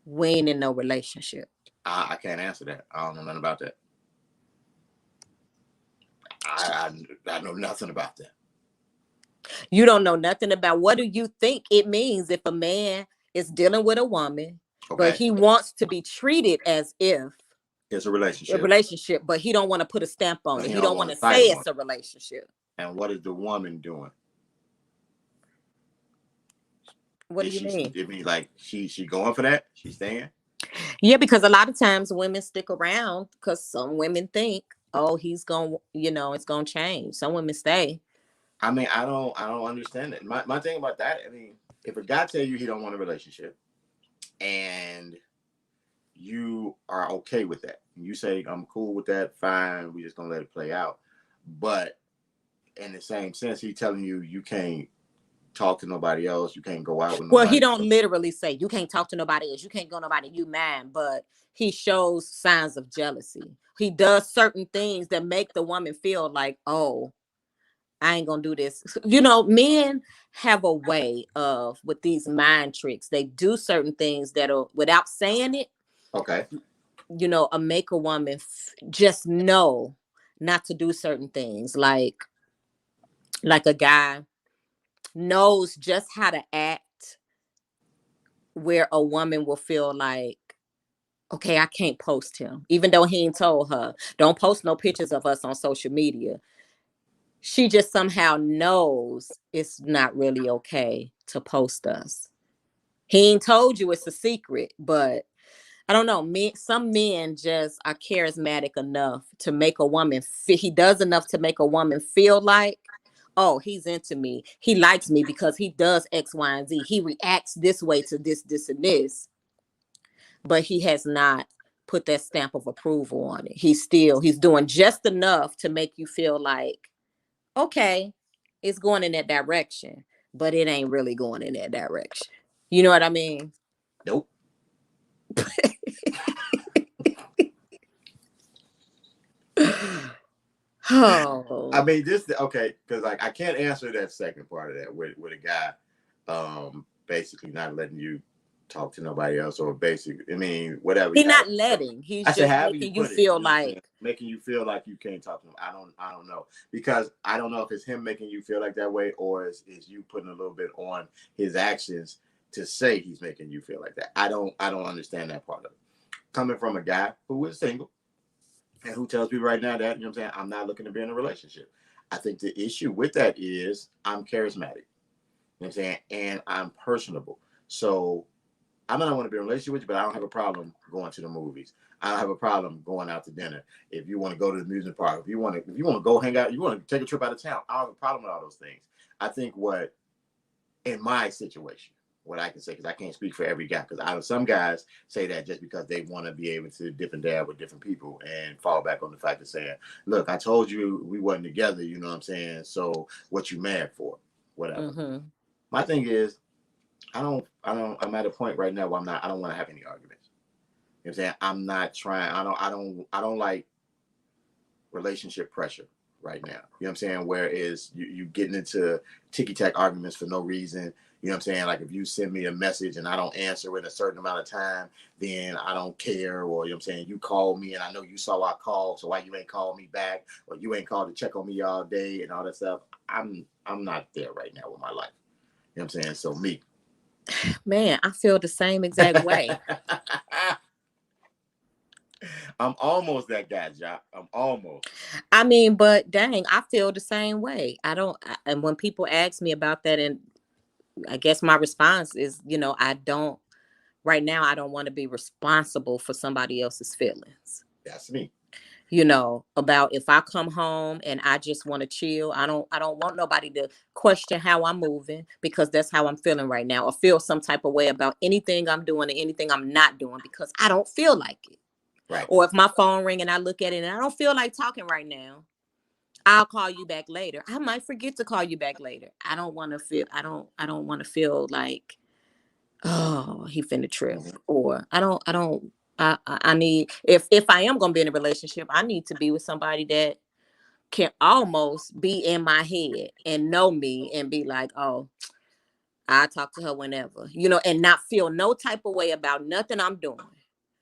we ain't in no relationship. I can't answer that. I don't know nothing about that. I know nothing about that. You don't know nothing about, what do you think it means if a man is dealing with a woman, but Okay, he wants to be treated as if it's a a relationship, relationship, but he don't want to put a stamp on but it. he He don't don't want want to to say title on it's a relationship. it. And what is the woman doing? What do Is you she? mean? It means like she going for that? She's staying. Yeah, because a lot of times women stick around because some women think, oh, he's going, it's going to change. Some women stay. I mean, I don't understand it. My thing about that, I mean, if a guy tell you he don't want a relationship, and you are okay with that, you say I'm cool with that, fine, we just gonna let it play out. But in the same sense, he telling you you can't talk to nobody else, you can't go out with Well, he nobody don't else. literally say you can't talk to nobody else. You can't go nobody you man, but he shows signs of jealousy. He does certain things that make the woman feel like, oh, I ain't gonna do this. Men have a way of, with these mind tricks, they do certain things that are, without saying it, Okay. make a woman just know not to do certain things. Like a guy knows just how to act where a woman will feel like, okay, I can't post him, even though he ain't told her, don't post no pictures of us on social media. She just somehow knows it's not really okay to post us. He ain't told you it's a secret, but I don't know. Some men just are charismatic enough to make a woman feel, he does enough to make a woman feel like, oh, he's into me. He likes me because he does X, Y, and Z. He reacts this way to this, and this, but he has not put that stamp of approval on it. He's doing just enough to make you feel like, okay, it's going in that direction, but it ain't really going in that direction. You know what I mean? Nope. I Oh, mean, this okay because like I can't answer that second part of that with a guy, basically not letting you talk to nobody else or basically, I mean, whatever. he's not letting. He's I said, just however you making you put it, feel you know what I'm saying? like, Making you feel like you can't talk to him. I don't know because I don't know if it's him making you feel like that way or is you putting a little bit on his actions to say he's making you feel like that. I don't understand that part of it. Coming from a guy who is single and who tells me right now that, you know what I'm saying, I'm not looking to be in a relationship. I think the issue with that is I'm charismatic. You know what I'm saying? And I'm personable. So I might not want to be in a relationship with you, but I don't have a problem going to the movies. I don't have a problem going out to dinner. If you want to go to the amusement park, if you want to go hang out, you want to take a trip out of town. I don't have a problem with all those things. I think what in my situation, what I can say, because I can't speak for every guy, because some guys say that just because they want to be able to dip and dab with different people and fall back on the fact of saying, look, I told you we wasn't together, you know what I'm saying? So what you mad for? Whatever. mm-hmm. My thing is, I'm at a point right now where I don't want to have any arguments. You know what I'm saying? I'm not trying, I don't like relationship pressure right now. You know what I'm saying? Whereas you getting into ticky tack arguments for no reason. You know what I'm saying? Like if you send me a message and I don't answer in a certain amount of time, then I don't care. Or you know what I'm saying? You called me and I know you saw I called, so why you ain't called me back? Or you ain't called to check on me all day and all that stuff. I'm not there right now with my life. You know what I'm saying? So me. Man, I feel the same exact way. I'm almost that guy, Jock. I'm almost. I mean, but dang, I feel the same way. And when people ask me about that, and I guess my response is, right now, I don't want to be responsible for somebody else's feelings. That's me. About if I come home and I just want to chill, I don't want nobody to question how I'm moving because that's how I'm feeling right now, or feel some type of way about anything I'm doing or anything I'm not doing because I don't feel like it. Right. Or if my phone ring and I look at it and I don't feel like talking right now, I'll call you back later. I might forget to call you back later. I don't want to feel like, oh, he finna trip. Mhm. Or I need, if I am gonna be in a relationship, I need to be with somebody that can almost be in my head and know me and be like, oh, I talk to her whenever, and not feel no type of way about nothing I'm doing.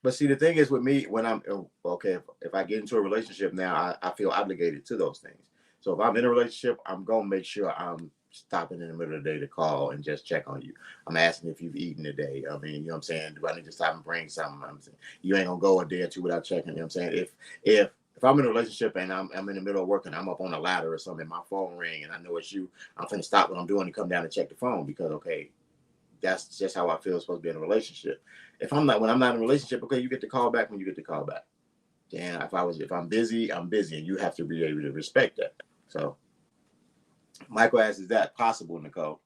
But see, the thing is with me, when I'm okay, if I get into a relationship now, I feel obligated to those things. So if I'm in a relationship, I'm gonna make sure I'm stopping in the middle of the day to call and just check on you. I'm asking if you've eaten today. I mean, you know what I'm saying? Do I need to stop and bring something? I'm saying you ain't gonna go a day or two without checking. You know what I'm saying? If I'm in a relationship and I'm in the middle of work and I'm up on a ladder or something, my phone ring and I know it's you, I'm finna stop what I'm doing and come down and check the phone because okay, that's just how I feel it's supposed to be in a relationship. When I'm not in a relationship, okay, you get to call back when you get to call back. And if I'm busy, I'm busy, and you have to be able to respect that. So, Michael asks, is that possible, Nicole?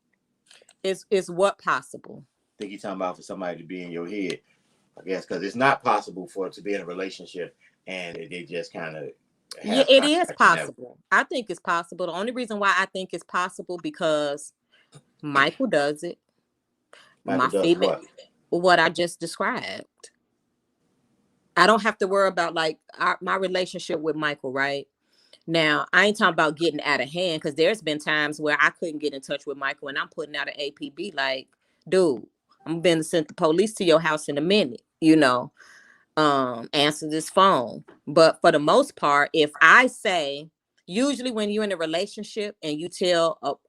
Is what possible? I think he's talking about for somebody to be in your head, I guess, because it's not possible for it to be in a relationship and they just kind of Yeah, have it is contact whenever. possible. I think it's possible. The only reason why I think it's possible because Michael does it. Michael My does female, what? what I just described. I don't have to worry about like my relationship with Michael, right? Now, I ain't talking about getting out of hand because there's been times where I couldn't get in touch with Michael and I'm putting out an APB like, dude, I'm going to send the police to your house in a minute, answer this phone. But for the most part, if I say, usually when you're in a relationship and you tell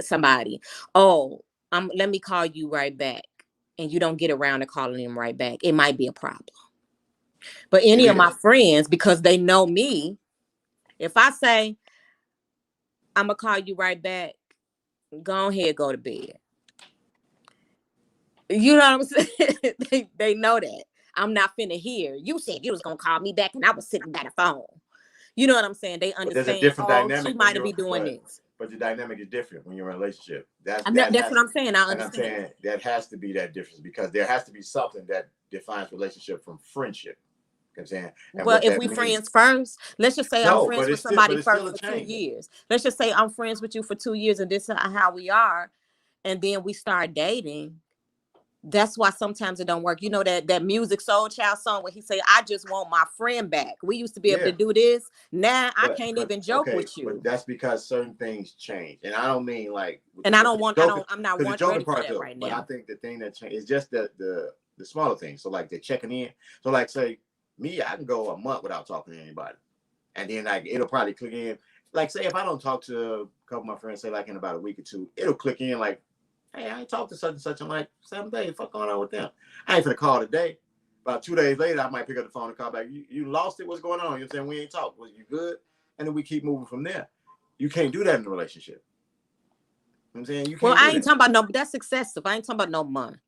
somebody, oh, let me call you right back, and you don't get around to calling him right back, it might be a problem. But It any of my is. friends, because they know me, if I say, I'm going to call you right back, go ahead, go to bed. You know what I'm saying? they know that. I'm not finna hear. You said you was going to call me back and I was sitting by the phone. You know what I'm saying? They But there's a understand, different oh, she dynamic when might be you're, doing this. but the dynamic is different when you're in a relationship. That's what I'm saying. I And I'm understand. saying that has to be that difference because there has to be something that defines relationship from friendship. You know what I'm saying, and Well, what if that we means. friends first, let's just say I'm No, friends but with somebody it's still first a for 2 change. years. Let's just say I'm friends with you for 2 years and this is how we are. And then we start dating. That's why sometimes it don't work. You know that Music Soul Child song where he say, I just want my friend back. We used to be able Yeah, to do this. Now I can't but even joke okay, with but you. that's because certain things change, and I don't mean like And I don't because want, joking, I'm not because the want joking ready for part that though. right But I now. think the thing that change is just the smaller things. So like the checking in. So like say me, I can go a month without talking to anybody, and then like it'll probably click in. Like say if I don't talk to a couple of my friends, say like in about a week or two, it'll click in like, hey, I ain't talked to such and such in like 7 days. Fuck going on with them? I ain't gonna call today. About 2 days later, I might pick up the phone and call back. You lost it? What's going on? You know what I'm saying? We ain't talked. Was you good? And then we keep moving from there. You can't do that in a relationship. You know what I'm saying? You Well, can't I do ain't that. talking about no, that's excessive. I ain't talking about no month.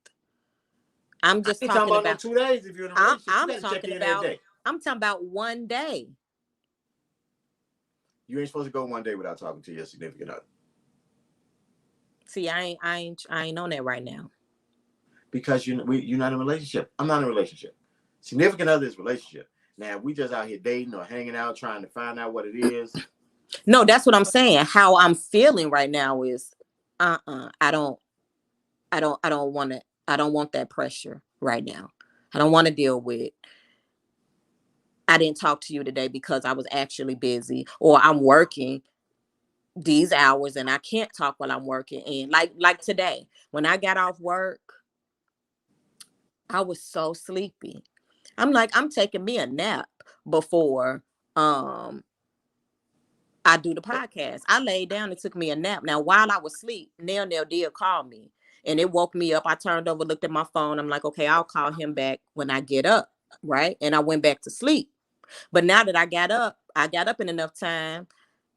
I'm I just ain't talking talking about no about, 2 days if you're in a I'm, relationship. You I'm got to check talking in every about, day. I'm talking about one day. You ain't supposed to go one day without talking to your significant other. See, I ain't on that right now. Because you're not in a relationship. I'm not in a relationship. Significant other is relationship. Now, if we just out here dating or hanging out, trying to find out what it is. No, that's what I'm saying. How I'm feeling right now is, I don't want to, I don't want that pressure right now. I don't want to deal with, I didn't talk to you today because I was actually busy or I'm working these hours and I can't talk while I'm working. And like today, when I got off work, I was so sleepy. I'm like, I'm taking me a nap before um I do the podcast. I laid down and took me a nap. Now, while I was asleep, Nell did call me and it woke me up. I turned over, looked at my phone. I'm like, okay, I'll call him back when I get up. Right. And I went back to sleep. But now that I got up in enough time,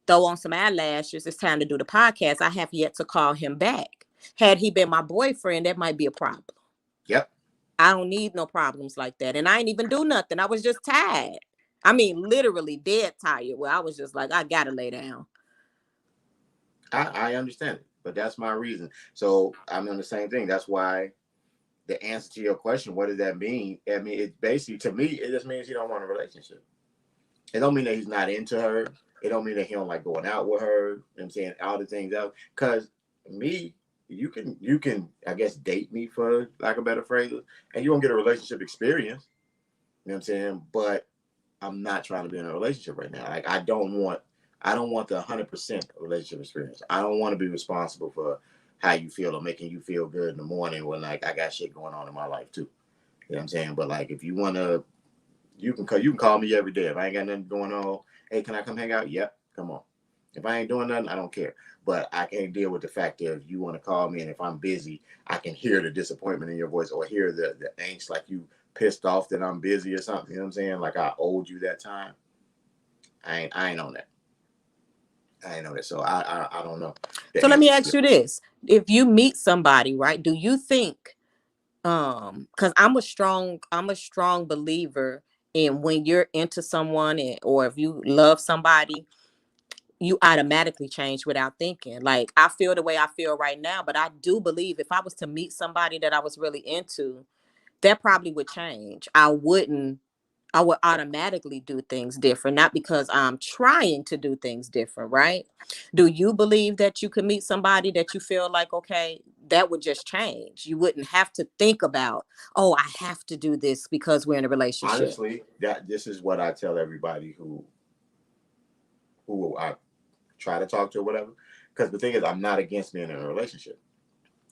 throw on some eyelashes. It's time to do the podcast. I have yet to call him back. Had he been my boyfriend, that might be a problem. Yep. I don't need no problems like that. And I ain't even do nothing. I was just tired. I mean, literally dead tired. Where I was just like, I gotta lay down. I understand it, but that's my reason. So I'm on the same thing. That's why the answer to your question, what does that mean? I mean, it basically, to me, it just means he don't want a relationship. It don't mean that he's not into her. It don't mean that he don't like going out with her. You know what I'm saying? All the things out. Because me, you can I guess date me, for lack of better phrases, and you won't get a relationship experience. You know what I'm saying? But I'm not trying to be in a relationship right now. Like I don't want the 100% relationship experience. I don't want to be responsible for how you feel or making you feel good in the morning when like I got shit going on in my life too. You know what I'm saying? But like if you wanna, you can call me every day. If I ain't got nothing going on, hey, can I come hang out? Yep, come on. If I ain't doing nothing, I don't care. But I can't deal with the fact that if you want to call me and if I'm busy, I can hear the disappointment in your voice or hear the angst, like you pissed off that I'm busy or something. You know what I'm saying? Like I owed you that time. I ain't on that. I ain't on that. So I don't know the So let me answer to ask your you this. If you meet somebody, right, do you think because I'm a strong believer in when you're into someone or if you love somebody, you automatically change without thinking. Like I feel the way I feel right now, but I do believe if I was to meet somebody that I was really into, that probably would change. I would automatically do things different, not because I'm trying to do things different, right? Do you believe that you could meet somebody that you feel like, okay, that would just change? You wouldn't have to think about, oh, I have to do this because we're in a relationship. honestly, that this is what I tell everybody who I try to talk to or whatever. Because the thing is, I'm not against being in a relationship.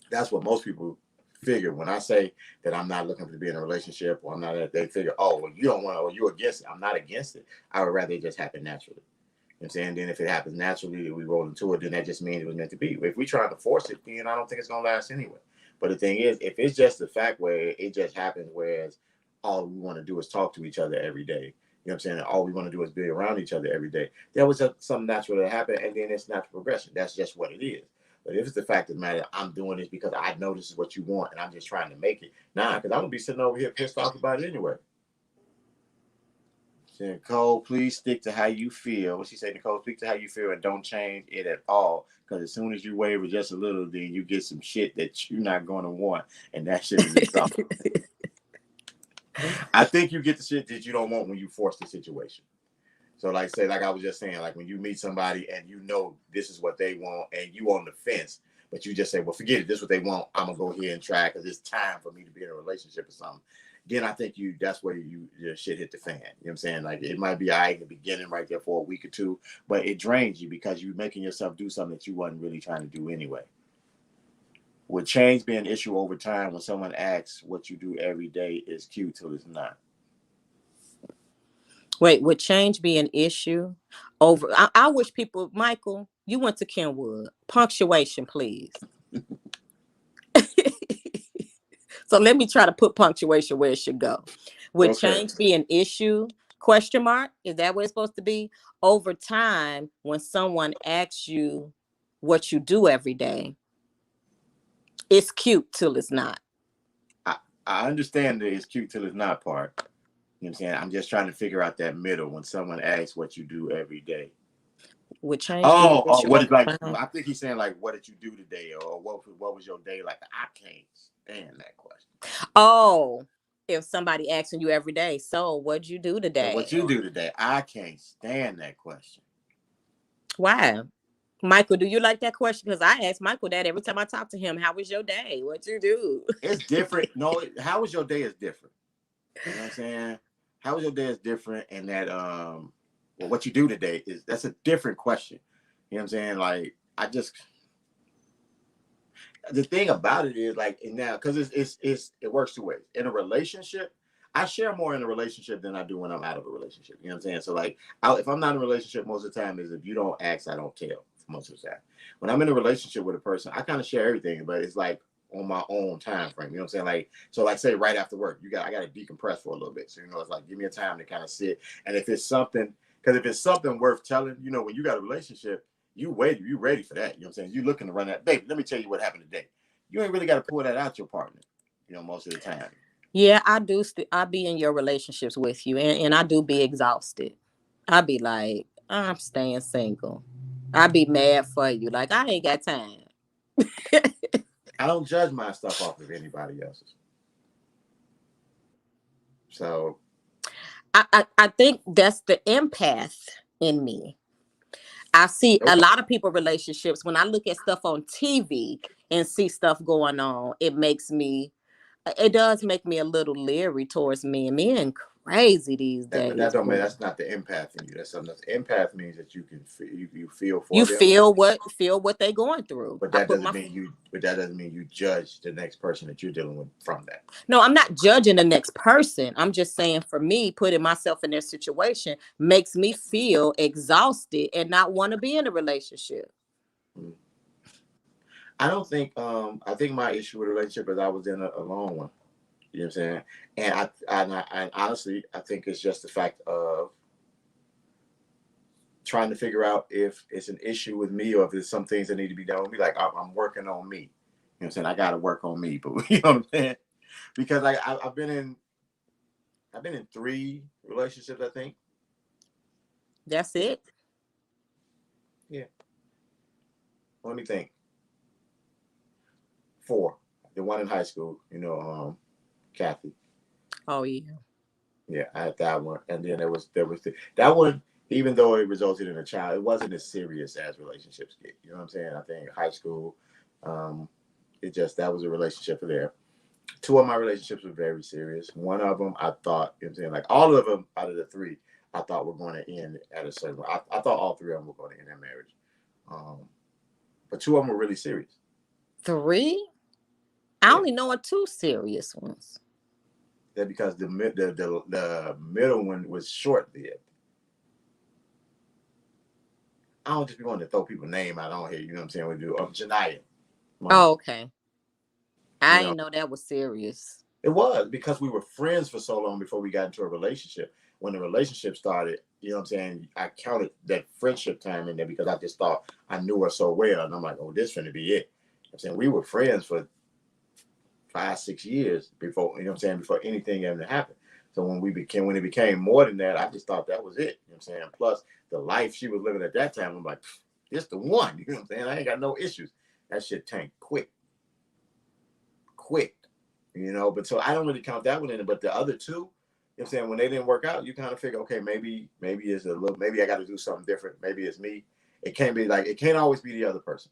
That's what most people figure when I say that I'm not looking to be in a relationship or I'm not. They figure, oh, well, you don't want to, or you're against it. I'm not against it. I would rather it just happen naturally. You know what I'm saying? Then if it happens naturally, we roll into it, then that just means it was meant to be. If we try to force it, then I don't think it's gonna last anyway. But the thing is, if it's just the fact where it just happens, whereas all we want to do is talk to each other every day. You know what I'm saying? All we want to do is be around each other every day. There was just something natural that happened, and then it's natural progression. That's just what it is. But if it's the fact of the matter, I'm doing this because I know this is what you want, and I'm just trying to make it. Nah, because I'm gonna be sitting over here pissed off about it anyway. Saying, Nicole, please stick to how you feel. What she said, Nicole, speak to how you feel and don't change it at all. Because as soon as you waver just a little, then you get some shit that you're not going to want. And that shit is exhausting. I think you get the shit that you don't want when you force the situation. So, like, say, like I was just saying, like when you meet somebody and you know this is what they want and you on the fence, but you just say, well, forget it. This is what they want. I'm going to go here and try because it's time for me to be in a relationship or something. Then I think that's where your shit hit the fan. You know what I'm saying? Like it might be all right in the beginning right there for a week or two, but it drains you because you're making yourself do something that you wasn't really trying to do anyway. Would change be an issue over time when someone asks what you do every day is cute till it's not? Wait, would change be an issue? I wish people, Michael, you went to Kenwood. Punctuation, please. So let me try to put punctuation where it should go. Would Okay. change be an issue? Question mark. Is that what it's supposed to be? Over time, when someone asks you what you do every day, it's cute till it's not. I, I understand that it's cute till it's not part. You know what I'm saying? I'm just trying to figure out that middle when someone asks what you do every day. Would change be an Oh, issue what over is like? time? I think he's saying like, what did you do today, or what was your day like? I can't stand that question. Oh, if somebody asking you every day, so what'd you do So what today? you do today? I can't stand that question. Why? Michael, do you like that question? Because I ask Michael that every time I talk to him. How was your day? What you do? It's different. No, how was your day is different. You know what I'm saying? How was your day is different, and that well, what you do today is that's a different question. You know what I'm saying? Like I just the thing about it is like and now because it works two ways in a relationship. I share more in a relationship than I do when I'm out of a relationship. You know what I'm saying? So like if I'm not in a relationship, most of the time is if you don't ask, I don't tell. Most of the time when I'm in a relationship with a person, I kind of share everything, but it's like on my own time frame. You know what I'm saying? Like so like say right after work, I got to decompress for a little bit. So it's like give me a time to kind of sit, and if it's something because if it's something worth telling, when you got a relationship, you ready for that. You know what I'm saying? You looking to run that. Baby, let me tell you what happened today. You ain't really got to pull that out your partner, most of the time. Yeah, I do. I be in your relationships with you, and I do be exhausted. I be like, I'm staying single. I be mad for you. Like I ain't got time. I don't judge my stuff off of anybody else's. So I think that's the empath in me. I see a Okay. lot of people relationships. When I look at stuff on TV and see stuff going on, it does make me a little leery towards men. Men crazy these But that days, don't mean boy. that's not the empath in you. That's something else. Empath means that you can you feel You for them, feel what they going through. but I that put doesn't my mean you. But that doesn't mean you judge the next person that you're dealing with from that. No, I'm not judging the next person. I'm just saying for me, putting myself in their situation makes me feel exhausted and not want to be in a relationship. Mm. I don't think. I think my issue with a relationship is I was in a long one. You know what I'm saying? And honestly, I think it's just the fact of trying to figure out if it's an issue with me or if there's some things that need to be done with me. Like I'm working on me. You know what I'm saying? I got to work on me, but you know what I'm saying? Because I've been in 3 relationships, I think. That's Yeah, it. yeah. Let me think. 4. The one in high school, Kathy. Oh yeah. Yeah, I had that one, and then that one. Even though it resulted in a child, it wasn't as serious as relationships get. You know what I'm saying? I think high school, um, it just that was a relationship for there. 2 of my relationships were very serious. One of them, I thought, you know what I'm saying, like all of them out of the 3, I thought were going to end at a certain. I thought all 3 of them were going to end in marriage, um, but 2 of them were really serious. 3? I Yeah, only know of 2 serious ones. that because the middle one was short lived. I don't just be wanting to throw people's name out on here. You know what I'm saying? We do Janaya, mom. Oh, okay. You I know, ain't know that was serious. it was because we were friends for so long before we got into a relationship. When the relationship started, you know what I'm saying? I counted that friendship time in there because I just thought I knew her so well, and I'm like, oh, this finna be it. I'm saying we were friends for 5, 6 years before, you know what I'm saying, before anything ever happened. So when it became more than that, I just thought that was it. You know what I'm saying? Plus the life she was living at that time, I'm like, this the one. You know what I'm saying? I ain't got no issues. That shit tanked quick. But so I don't really count that one in it. But the other 2, you know what I'm saying, when they didn't work out, you kind of figure, okay, maybe it's a little, maybe I got to do something different. Maybe it's me. It can't always be the other person.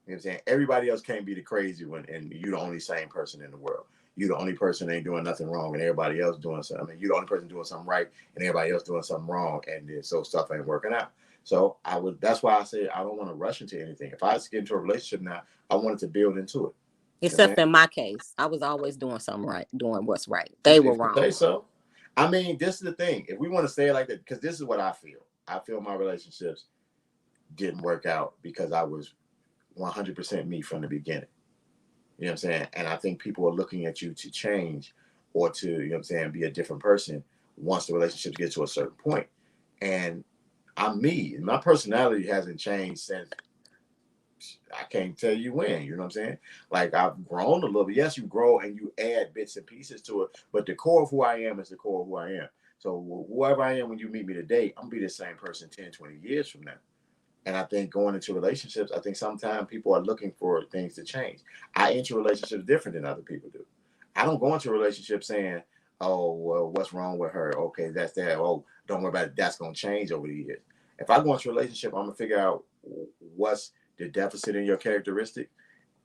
You know what I'm saying? Everybody else can't be the crazy one, and you the only sane person in the world. You the only person that ain't doing nothing wrong, and everybody else doing something. I mean, you the only person doing something right, and everybody else doing something wrong, and then, so stuff ain't working out. So I would. That's why I say I don't want to rush into anything. If I get into a relationship now, I wanted to build into it. You know what I'm saying? Except in my case, I was always doing something right, doing what's right. They If were you say wrong. so. I mean, this is the thing. If we want to say it like that, because this is what I feel. I feel my relationships didn't work out because I was 100% me from the beginning. You know what I'm saying? And I think people are looking at you to change or to, you know what I'm saying, be a different person once the relationships get to a certain point. And I'm me. My personality hasn't changed since I can't tell you when, you know what I'm saying? Like I've grown a little bit. Yes, you grow and you add bits and pieces to it, but the core of who I am is the core of who I am. So whoever I am when you meet me today, I'm gonna be the same person 10, 20 years from now. And I think going into relationships, I think sometimes people are looking for things to change. I enter relationships different than other people do. I don't go into a relationship saying, oh, well, what's wrong with her? Okay, that's that. Oh, don't worry about it. That's going to change over the years. If I go into a relationship, I'm going to figure out what's the deficit in your characteristic.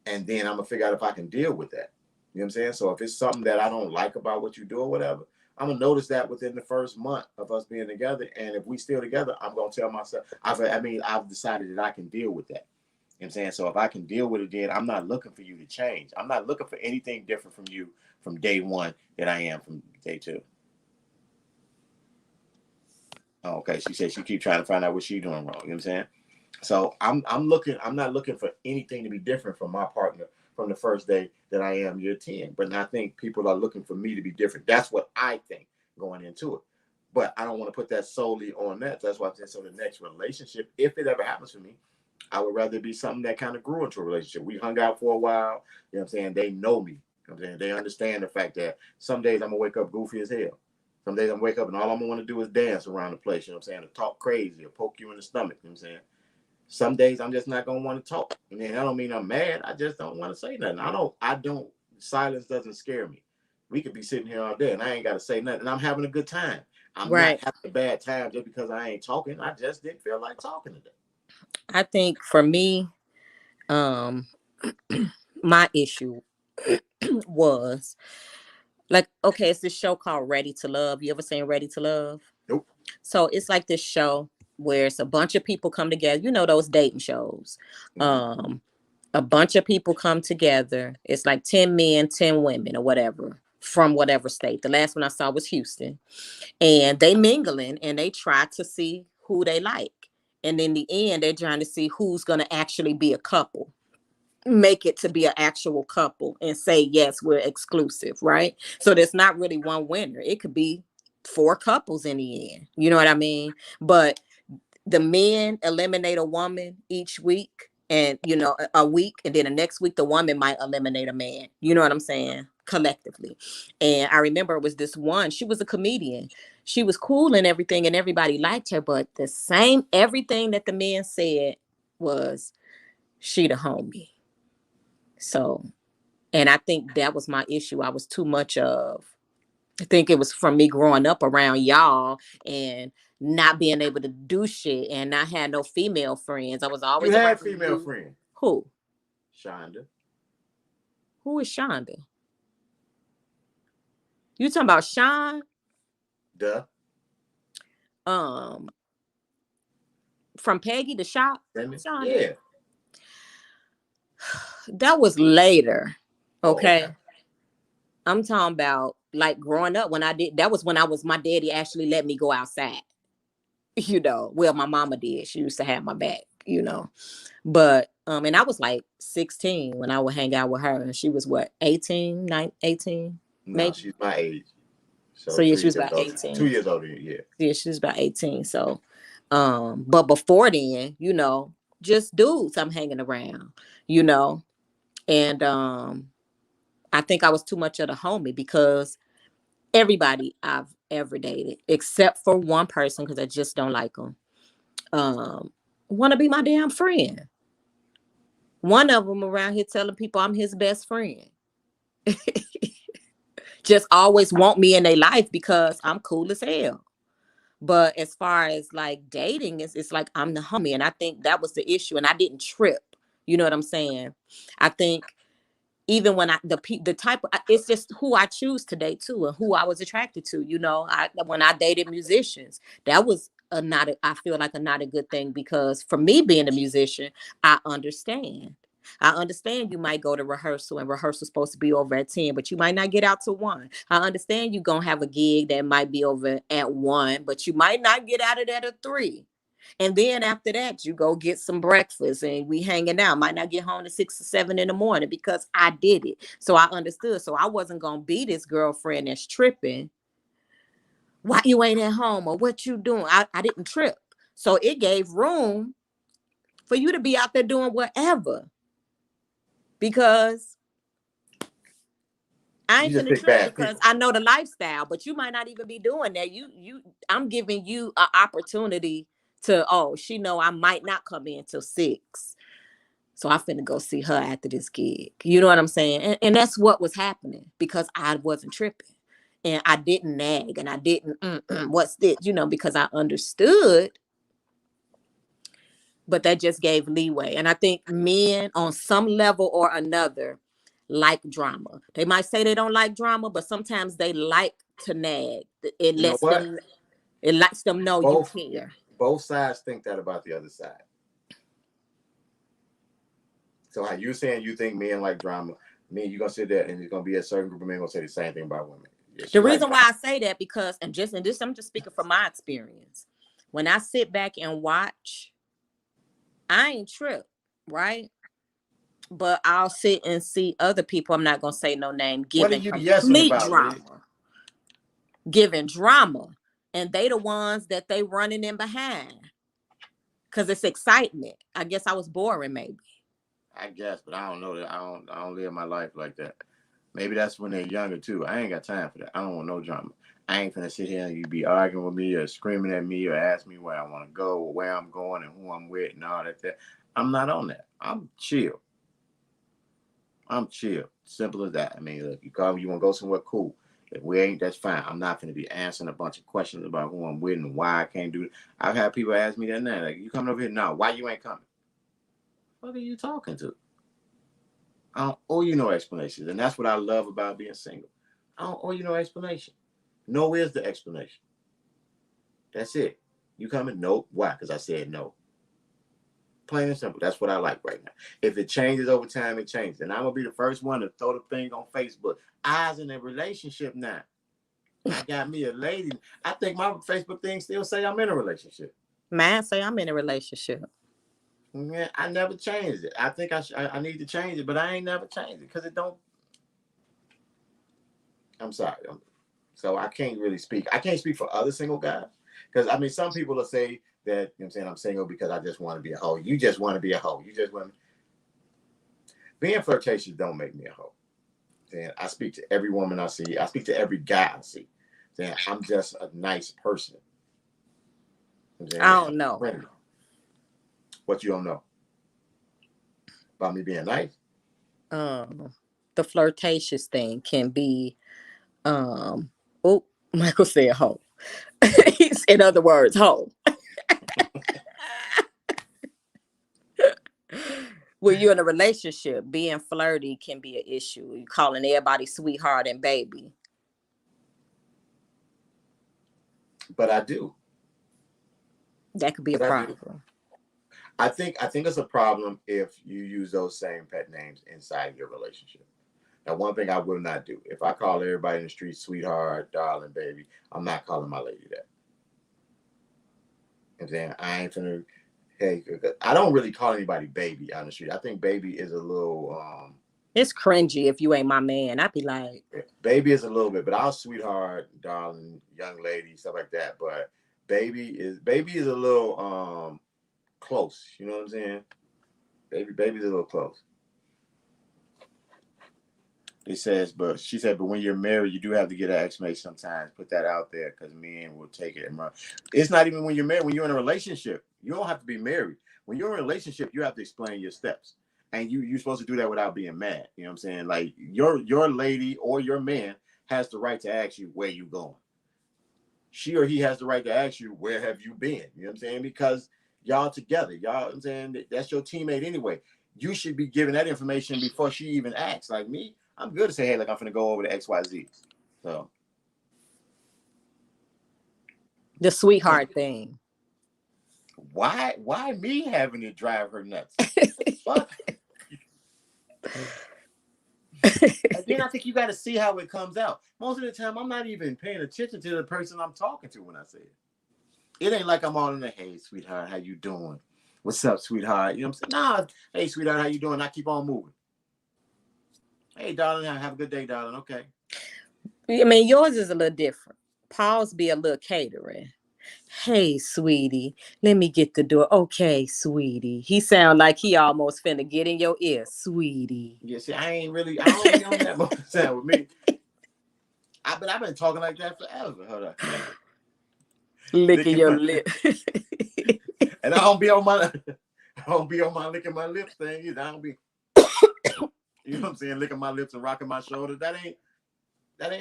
And then I'm going to figure out if I can deal with that. You know what I'm saying? So if it's something that I don't like about what you do or whatever, I'm gonna notice that within the first month of us being together. And if we still together, I'm gonna tell myself, I've decided that I can deal with that. You know what I'm saying? So if I can deal with it, then I'm not looking for you to change. I'm not looking for anything different from you from day one than I am from day 2. Oh, okay. She said she keep trying to find out what she's doing wrong. You know what I'm saying? So I'm not looking for anything to be different from my partner from the first day that I am year 10. But I think people are looking for me to be different. That's what I think going into it. But I don't want to put that solely on that. That's why I'm saying, so the next relationship, if it ever happens for me, I would rather be something that kind of grew into a relationship. We hung out for a while. You know what I'm saying? They know me. You know what I'm saying? They understand the fact that some days I'm going to wake up goofy as hell. Some days I'm going to wake up and all I'm going to want to do is dance around the place. You know what I'm saying? Or talk crazy or poke you in the stomach. You know what I'm saying? Some days I'm just not gonna want to talk. I mean, I don't mean I'm mad. I just don't want to say nothing. Silence doesn't scare me. We could be sitting here all day and I ain't gotta say nothing. And I'm having a good time. I'm not Right. having a bad time just because I ain't talking. I just didn't feel like talking today. I think for me, um, my issue was like, okay, it's this show called Ready to Love. You ever seen Ready to Love? Nope. So it's like this show where it's a bunch of people come together. You know those dating shows. Um, a bunch of people come together. It's like 10 men, 10 women, or whatever from whatever state. The last one I saw was Houston, and they mingling and they try to see who they like. And in the end, they're trying to see who's going to actually be a couple, make it to be an actual couple and say, yes, we're exclusive, right? So there's not really one winner. It could be four couples in the end. You know what I mean? But the men eliminate a woman each week, and a week, and then the next week the woman might eliminate a man. You know what I'm saying? Collectively. And I remember it was this one, she was a comedian. She was cool and everything, and everybody liked her, but the same everything that the men said was, she the homie. So, and I think that was my issue. I was too much of, I think it was from me growing up around y'all and not being able to do shit and not had no female friends. I was You always had around female you. friends. Who? Shonda. Who is Shonda? You talking about Sean? Duh. Um, from Peggy the Shop? Shonda? Yeah. That was later. Oh, Okay. okay. I'm talking about like growing up when I did, that was when my daddy actually let me go outside. Well, my mama did. She used to have my back. But and I was like 16 when I would hang out with her, and she was what, 18, 18 No, maybe. she's my age. So So yeah, two she was years about older. 18. 2 years older, yeah. Yeah, she was about 18. So but before then, just dudes I'm hanging around, you know. And I think I was too much of the homie because everybody I've ever dated, except for one person, because I just don't like them, want to be my damn friend. One of them around here telling people I'm his best friend. Just always want me in their life because I'm cool as hell. But as far as like dating, it's like I'm the homie. And I think that was the issue. And I didn't trip. You know what I'm saying? I think even when the type of, it's just who I choose to date too, and who I was attracted to. When I dated musicians, that was I feel like not a good thing, because for me being a musician, I understand. I understand you might go to rehearsal and rehearsal's supposed to be over at 10, but you might not get out to 1. I understand you gonna have a gig that might be over at 1, but you might not get out of that at 3. And then after that, you go get some breakfast and we hanging out. Might not get home to 6 or 7 in the morning because I did it. So I understood. So I wasn't going to be this girlfriend that's tripping. Why you ain't at home, or what you doing? I didn't trip. So it gave room for you to be out there doing whatever, because I You ain't just finna pick trip bad because people. I know the lifestyle, but you might not even be doing that. I'm giving you an opportunity to, oh, she know I might not come in till 6. So I finna go see her after this gig. You know what I'm saying? And that's what was happening because I wasn't tripping. And I didn't nag and I didn't, what's this? Because I understood, but that just gave leeway. And I think men on some level or another like drama. They might say they don't like drama, but sometimes they like to nag. You know what? It lets them know you Both care. both sides think that about the other side. So how you saying you think men like drama, you gonna sit there and there's gonna be a certain group of men gonna say the same thing about women. Yeah, The she like reason drama. why I say that, because, and this, I'm just speaking from my experience. When I sit back and watch, I ain't tripped, right? But I'll sit and see other people, I'm not gonna say no name, What are giving you yesing complete about, Liz? drama. Giving drama. And they the ones that they running in behind. Cause it's excitement. I guess I was boring, maybe. I guess, but I don't know that. I don't live my life like that. Maybe that's when they're younger too. I ain't got time for that. I don't want no drama. I ain't finna sit here and you be arguing with me or screaming at me or ask me where I want to go or where I'm going and who I'm with and all that. I'm not on that. I'm chill. I'm chill. Simple as that. I mean, look, you call me, you want to go somewhere, cool. If we ain't, that's fine. I'm not going to be answering a bunch of questions about who I'm with and why I can't do it. I've had people ask me that now, like, you coming over here? No, why you ain't coming? What are you talking to? I don't owe you no explanations. And that's what I love about being single. I don't owe you no explanation. No is the explanation. That's it. You coming? Nope. Why? Because I said no. Plain and simple. That's what I like right now. If it changes over time, it changes. And I'm going to be the first one to throw the thing on Facebook. I's in a relationship now. I got me a lady. I think my Facebook thing still say I'm in a relationship. Man, say I'm in a relationship. Yeah, I never changed it. I think I need to change it, but I ain't never changed it because it don't. I'm sorry. So I can't really speak. I can't speak for other single guys because I mean, some people will say that, you know what I'm saying, I'm single because I just want to be a hoe. You just want to be a hoe. You just want. Being flirtatious don't make me a hoe. Then I speak to every woman I see. I speak to every guy I see. Then I'm just a nice person. I don't know. What you don't know about me being nice? The flirtatious thing can be, Michael said hoe. In other words, hoe. When you're in a relationship, being flirty can be an issue. You calling everybody sweetheart and baby. But I do. That could be a problem. I think it's a problem if you use those same pet names inside your relationship. Now, one thing I will not do, if I call everybody in the street sweetheart, darling, baby, I'm not calling my lady that. And then I ain't finna, hey, I don't really call anybody baby on the street. I think baby is a little, it's cringy if you ain't my man. I'd be like, baby is a little bit, but I'll sweetheart, darling, young lady, stuff like that. But baby is a little close. You know what I'm saying? Baby's a little close. It says, but she said, but when you're married, you do have to get an explanation sometimes. Put that out there because men will take it and run. It's not even when you're married. When you're in a relationship, you don't have to be married. When you're in a relationship, you have to explain your steps. And you're supposed to do that without being mad. You know what I'm saying? Like your lady or your man has the right to ask you where you going. She or he has the right to ask you, where have you been? You know what I'm saying? Because y'all together. Y'all, you know what I'm saying? That's your teammate anyway. You should be giving that information before she even asks. Like me, I'm good to say, hey, like I'm finna go over to XYZ. So the sweetheart thing. Why me having to drive her nuts? Fuck. And then I think you got to see how it comes out. Most of the time, I'm not even paying attention to the person I'm talking to when I say it. It ain't like I'm all in the, hey, sweetheart, how you doing? What's up, sweetheart? You know what I'm saying? Nah, hey, sweetheart, how you doing? I keep on moving. Hey, darling, have a good day, darling. Okay. I mean, yours is a little different. Paul's be a little catering. Hey, sweetie, let me get the door. Okay, sweetie. He sound like he almost finna get in your ear, sweetie. Yeah, see, I don't be on that moment sound with me. But I've been talking like that forever. Hold on. Licking your lip. And I don't be on my licking my lips thing either. I don't be, you know what I'm saying, licking my lips and rocking my shoulders. That ain't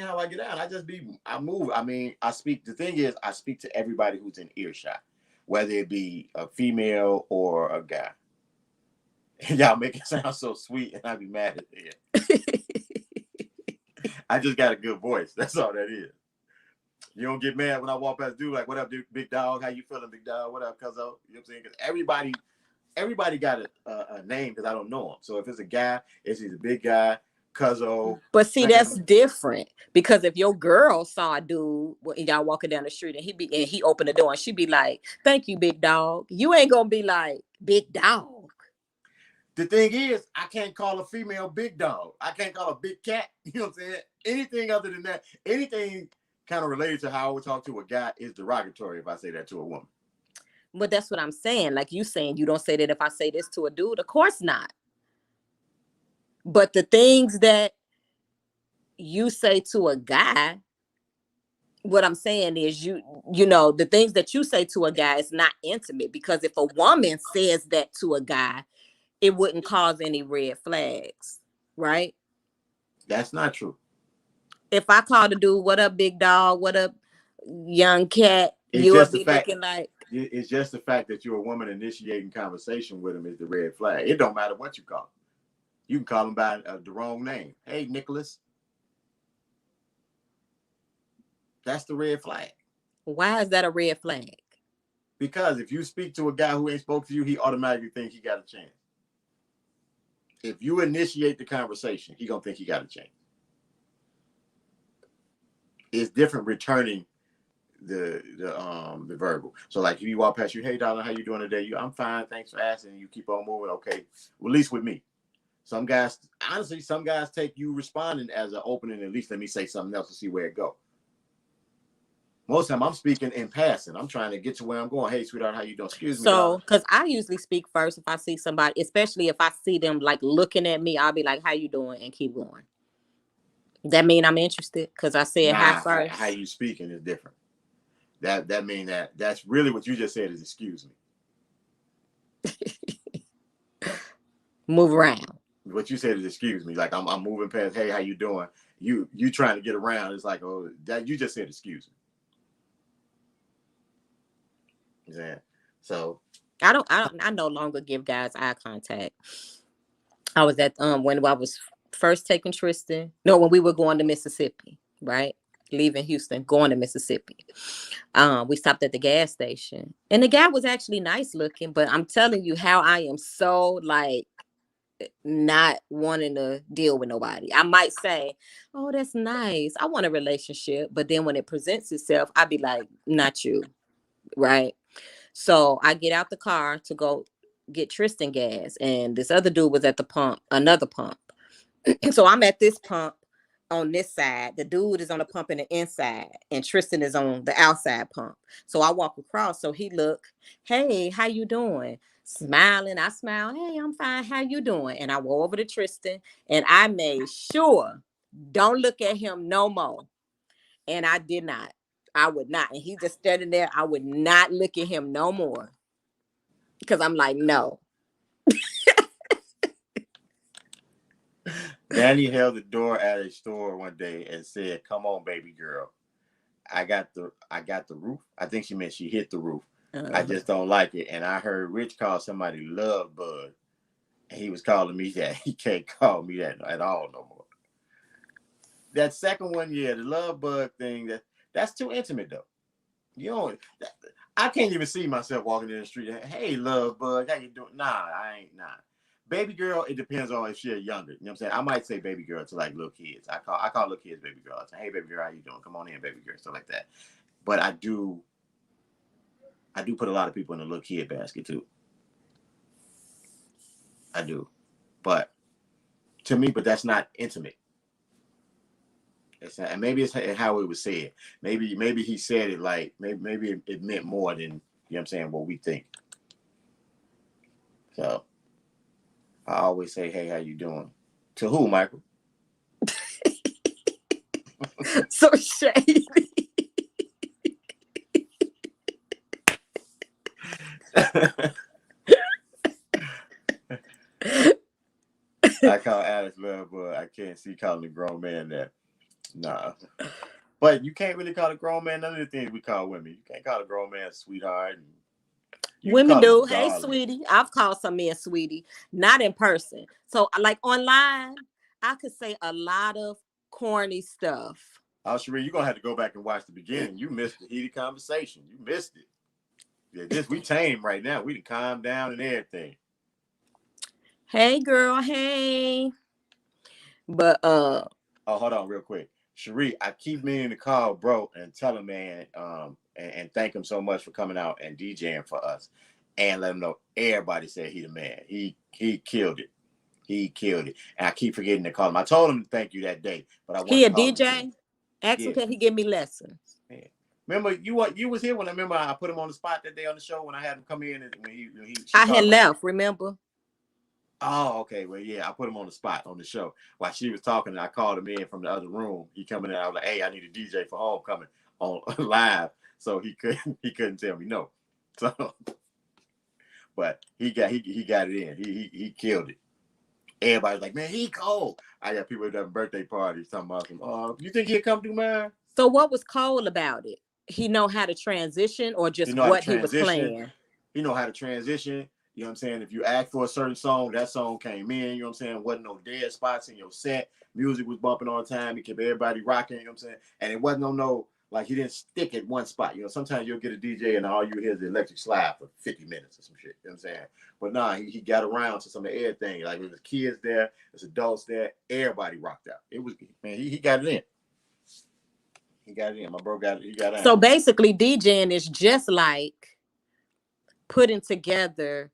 how I get out. I move. I mean, the thing is, I speak to everybody who's in earshot, whether it be a female or a guy. And y'all make it sound so sweet, and I be mad at it. I just got a good voice. That's all that is. You don't get mad when I walk past dude like, what up, dude, big dog? How you feeling, big dog? What up, cuzzo? You know what I'm saying? Because everybody got a name because I don't know him. So if it's a guy, it's either big guy, cuzzo. But see, that's different because if your girl saw a dude and y'all walking down the street and he opened the door and she be like, thank you, big dog. You ain't gonna be like, big dog. The thing is, I can't call a female big dog. I can't call a big cat. You know what I'm saying? Anything other than that, anything kind of related to how I would talk to a guy is derogatory if I say that to a woman. But that's what I'm saying. Like you saying, you don't say that if I say this to a dude. Of course not. But the things that you say to a guy, what I'm saying is you know, the things that you say to a guy is not intimate because if a woman says that to a guy, it wouldn't cause any red flags, right? That's not true. If I call the dude, what up, big dog? What up, young cat? It's You will just the be fact. looking like. It's just the fact that you're a woman initiating conversation with him is the red flag. It don't matter what you call him. You can call him by the wrong name. Hey, Nicholas. That's the red flag. Why is that a red flag? Because if you speak to a guy who ain't spoke to you, he automatically thinks he got a chance. If you initiate the conversation, he gonna think he got a chance. It's different returning the verbal. So like if you walk past you, hey darling, how you doing today? I'm fine, thanks for asking. You keep on moving, okay. Well, at least with me. Some guys, honestly, take you responding as an opening. At least let me say something else to see where it go. Most of the time, I'm speaking in passing. I'm trying to get to where I'm going. Hey, sweetheart, how you doing? Excuse me. So, because I usually speak first if I see somebody, especially if I see them like looking at me, I'll be like, "How you doing?" and keep going. That mean I'm interested because I said hi first. How you speaking is different. That mean that's really what you just said is excuse me. Move around. What you said is excuse me. Like I'm moving past. Hey, how you doing? You trying to get around? It's like, oh, that you just said excuse me. Yeah. So I no longer give guys eye contact. I was at when I was first taking Tristan. No, when we were going to Mississippi, right? Leaving Houston, going to Mississippi. We stopped at the gas station, and the guy was actually nice looking. But I'm telling you how I am so like not wanting to deal with nobody. I might say, "Oh, that's nice. I want a relationship," but then when it presents itself, I'd be like, "Not you," right? So I get out the car to go get Tristan gas, and this other dude was at the pump, another pump. So I'm at this pump on this side. The dude is on the pump in the inside, and Tristan is on the outside pump. So I walk across. So he look, hey, how you doing? Smiling. I smile. Hey, I'm fine. How you doing? And I go over to Tristan, and I made sure don't look at him no more. And I did not. I would not. And he just standing there. I would not look at him no more because I'm like, no. Danny held the door at a store one day and said, "Come on, baby girl. I got the roof." I think she meant she hit the roof. I just don't like it. And I heard Rich call somebody love bug. And he was calling me that. He can't call me that at all no more. That second one, yeah, the love bug thing, that's too intimate though. You know, I can't even see myself walking in the street. Hey, love bug, how you doing? Nah, I ain't. Nah. Baby girl, it depends on if she's younger. You know what I'm saying? I might say baby girl to like little kids. I call little kids baby girl. I say, hey, baby girl, how you doing? Come on in, baby girl, stuff like that. But I do put a lot of people in the little kid basket too. I do. But to me, that's not intimate. It's not, and maybe it's how it was said. Maybe he said it like maybe it meant more than, you know what I'm saying, what we think. So I always say, hey, how you doing? To who, Michael? So shady. I call Alex love, but I can't see calling a grown man that. Nah. But you can't really call a grown man none of the things we call women. You can't call a grown man sweetheart. Women do. Hey, sweetie. I've called some men sweetie, not in person. So like online, I could say a lot of corny stuff. Oh, Sheree, you're going to have to go back and watch the beginning. You missed the heated conversation. You missed it. Yeah, we tame right now. We can calm down and everything. Hey, girl. Hey. But oh, hold on real quick. Sheree, I keep meaning to call bro and tell him, man, and thank him so much for coming out and DJing for us, and let him know everybody said he the man. He killed it. He killed it. And I keep forgetting to call him. I told him thank you that day, but I he a DJ. Ask him can he give me lessons. Yeah. Remember you was here when I put him on the spot that day on the show when I had him come in and when I had left. Remember? Oh, okay. Well, yeah, I put him on the spot on the show while she was talking. And I called him in from the other room. He coming in. I was like, "Hey, I need a DJ for homecoming on live." So he couldn't tell me no. So, but he got it in. He killed it. Everybody's like, man, he cold. I got people at that birthday parties talking about some, you think he'll come through mine? So what was cold about it? He know how to transition, or He just know how to what he was transition. playing? He know how to transition. You know what I'm saying? If you asked for a certain song, that song came in. You know what I'm saying? Wasn't no dead spots in your set. Music was bumping all the time. He kept everybody rocking. You know what I'm saying? And it wasn't no like he didn't stick at one spot. You know, sometimes you'll get a DJ and all you hear is the electric slide for 50 minutes or some shit. You know what I'm saying? But nah, he got around to some of everything. Like there was kids there, there's adults there. Everybody rocked out. It was, man, he got it in. He got it in. My bro got it. He got it in. So basically, DJing is just like putting together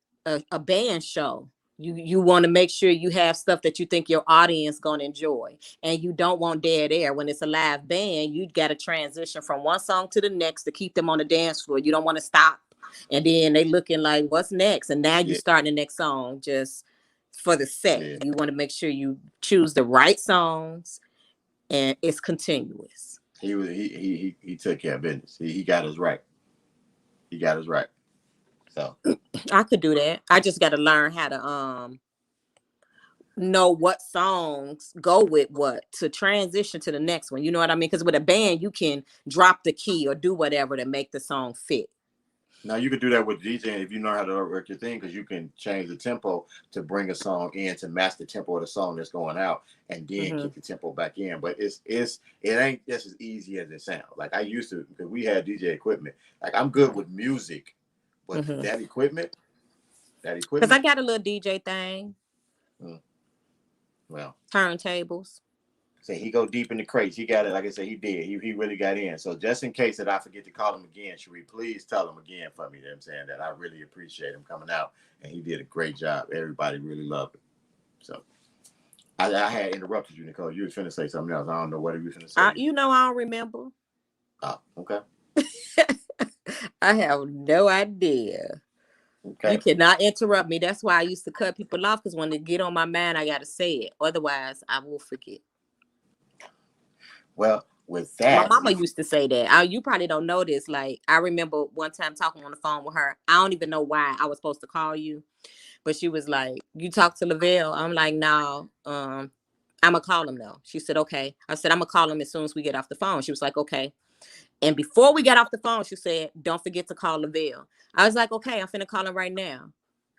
a band show. You want to make sure you have stuff that you think your audience gonna enjoy, and you don't want dead air. When it's a live band, you got to transition from one song to the next to keep them on the dance floor. You don't want to stop, and then they looking like, what's next? And now you Yeah. starting the next song just for the set. Yeah. You want to make sure you choose the right songs, and it's continuous. He took care of business. He got us right. He got us right. So I could do that. I just got to learn how to know what songs go with what to transition to the next one. You know what I mean? Because with a band, you can drop the key or do whatever to make the song fit. now you could do that with DJing if you know how to work your thing, because you can change the tempo to bring a song in to match the tempo of the song that's going out, and then kick the tempo back in. But it ain't just as easy as it sounds. Like I used to, because we had DJ equipment. Like I'm good with music, but that equipment. Because I got a little DJ thing. Well, turntables. Say he go deep in the crates. He got it. Like I said, he did. He really got in. So just in case that I forget to call him again, Sheree, please tell him again for me. You know what I'm saying? That I really appreciate him coming out, and he did a great job. Everybody really loved it. So I had interrupted you, Nicole. You was finna say something else. I don't know what you was finna say. I don't remember. Oh, okay. I have no idea. Okay. You cannot interrupt me. That's why I used to cut people off, because when they get on my mind, I got to say it. Otherwise, I will forget. Well, with that, my mama used to say that. You probably don't know this. Like, I remember one time talking on the phone with her. I don't even know why I was supposed to call you, but she was like, "You talk to Lavelle?" I'm like, "No, I'm gonna call him though." She said, "Okay." I said, "I'm gonna call him as soon as we get off the phone." She was like, "Okay." And before we got off the phone, she said, "Don't forget to call Lavelle." I was like, "Okay, I'm finna call him right now."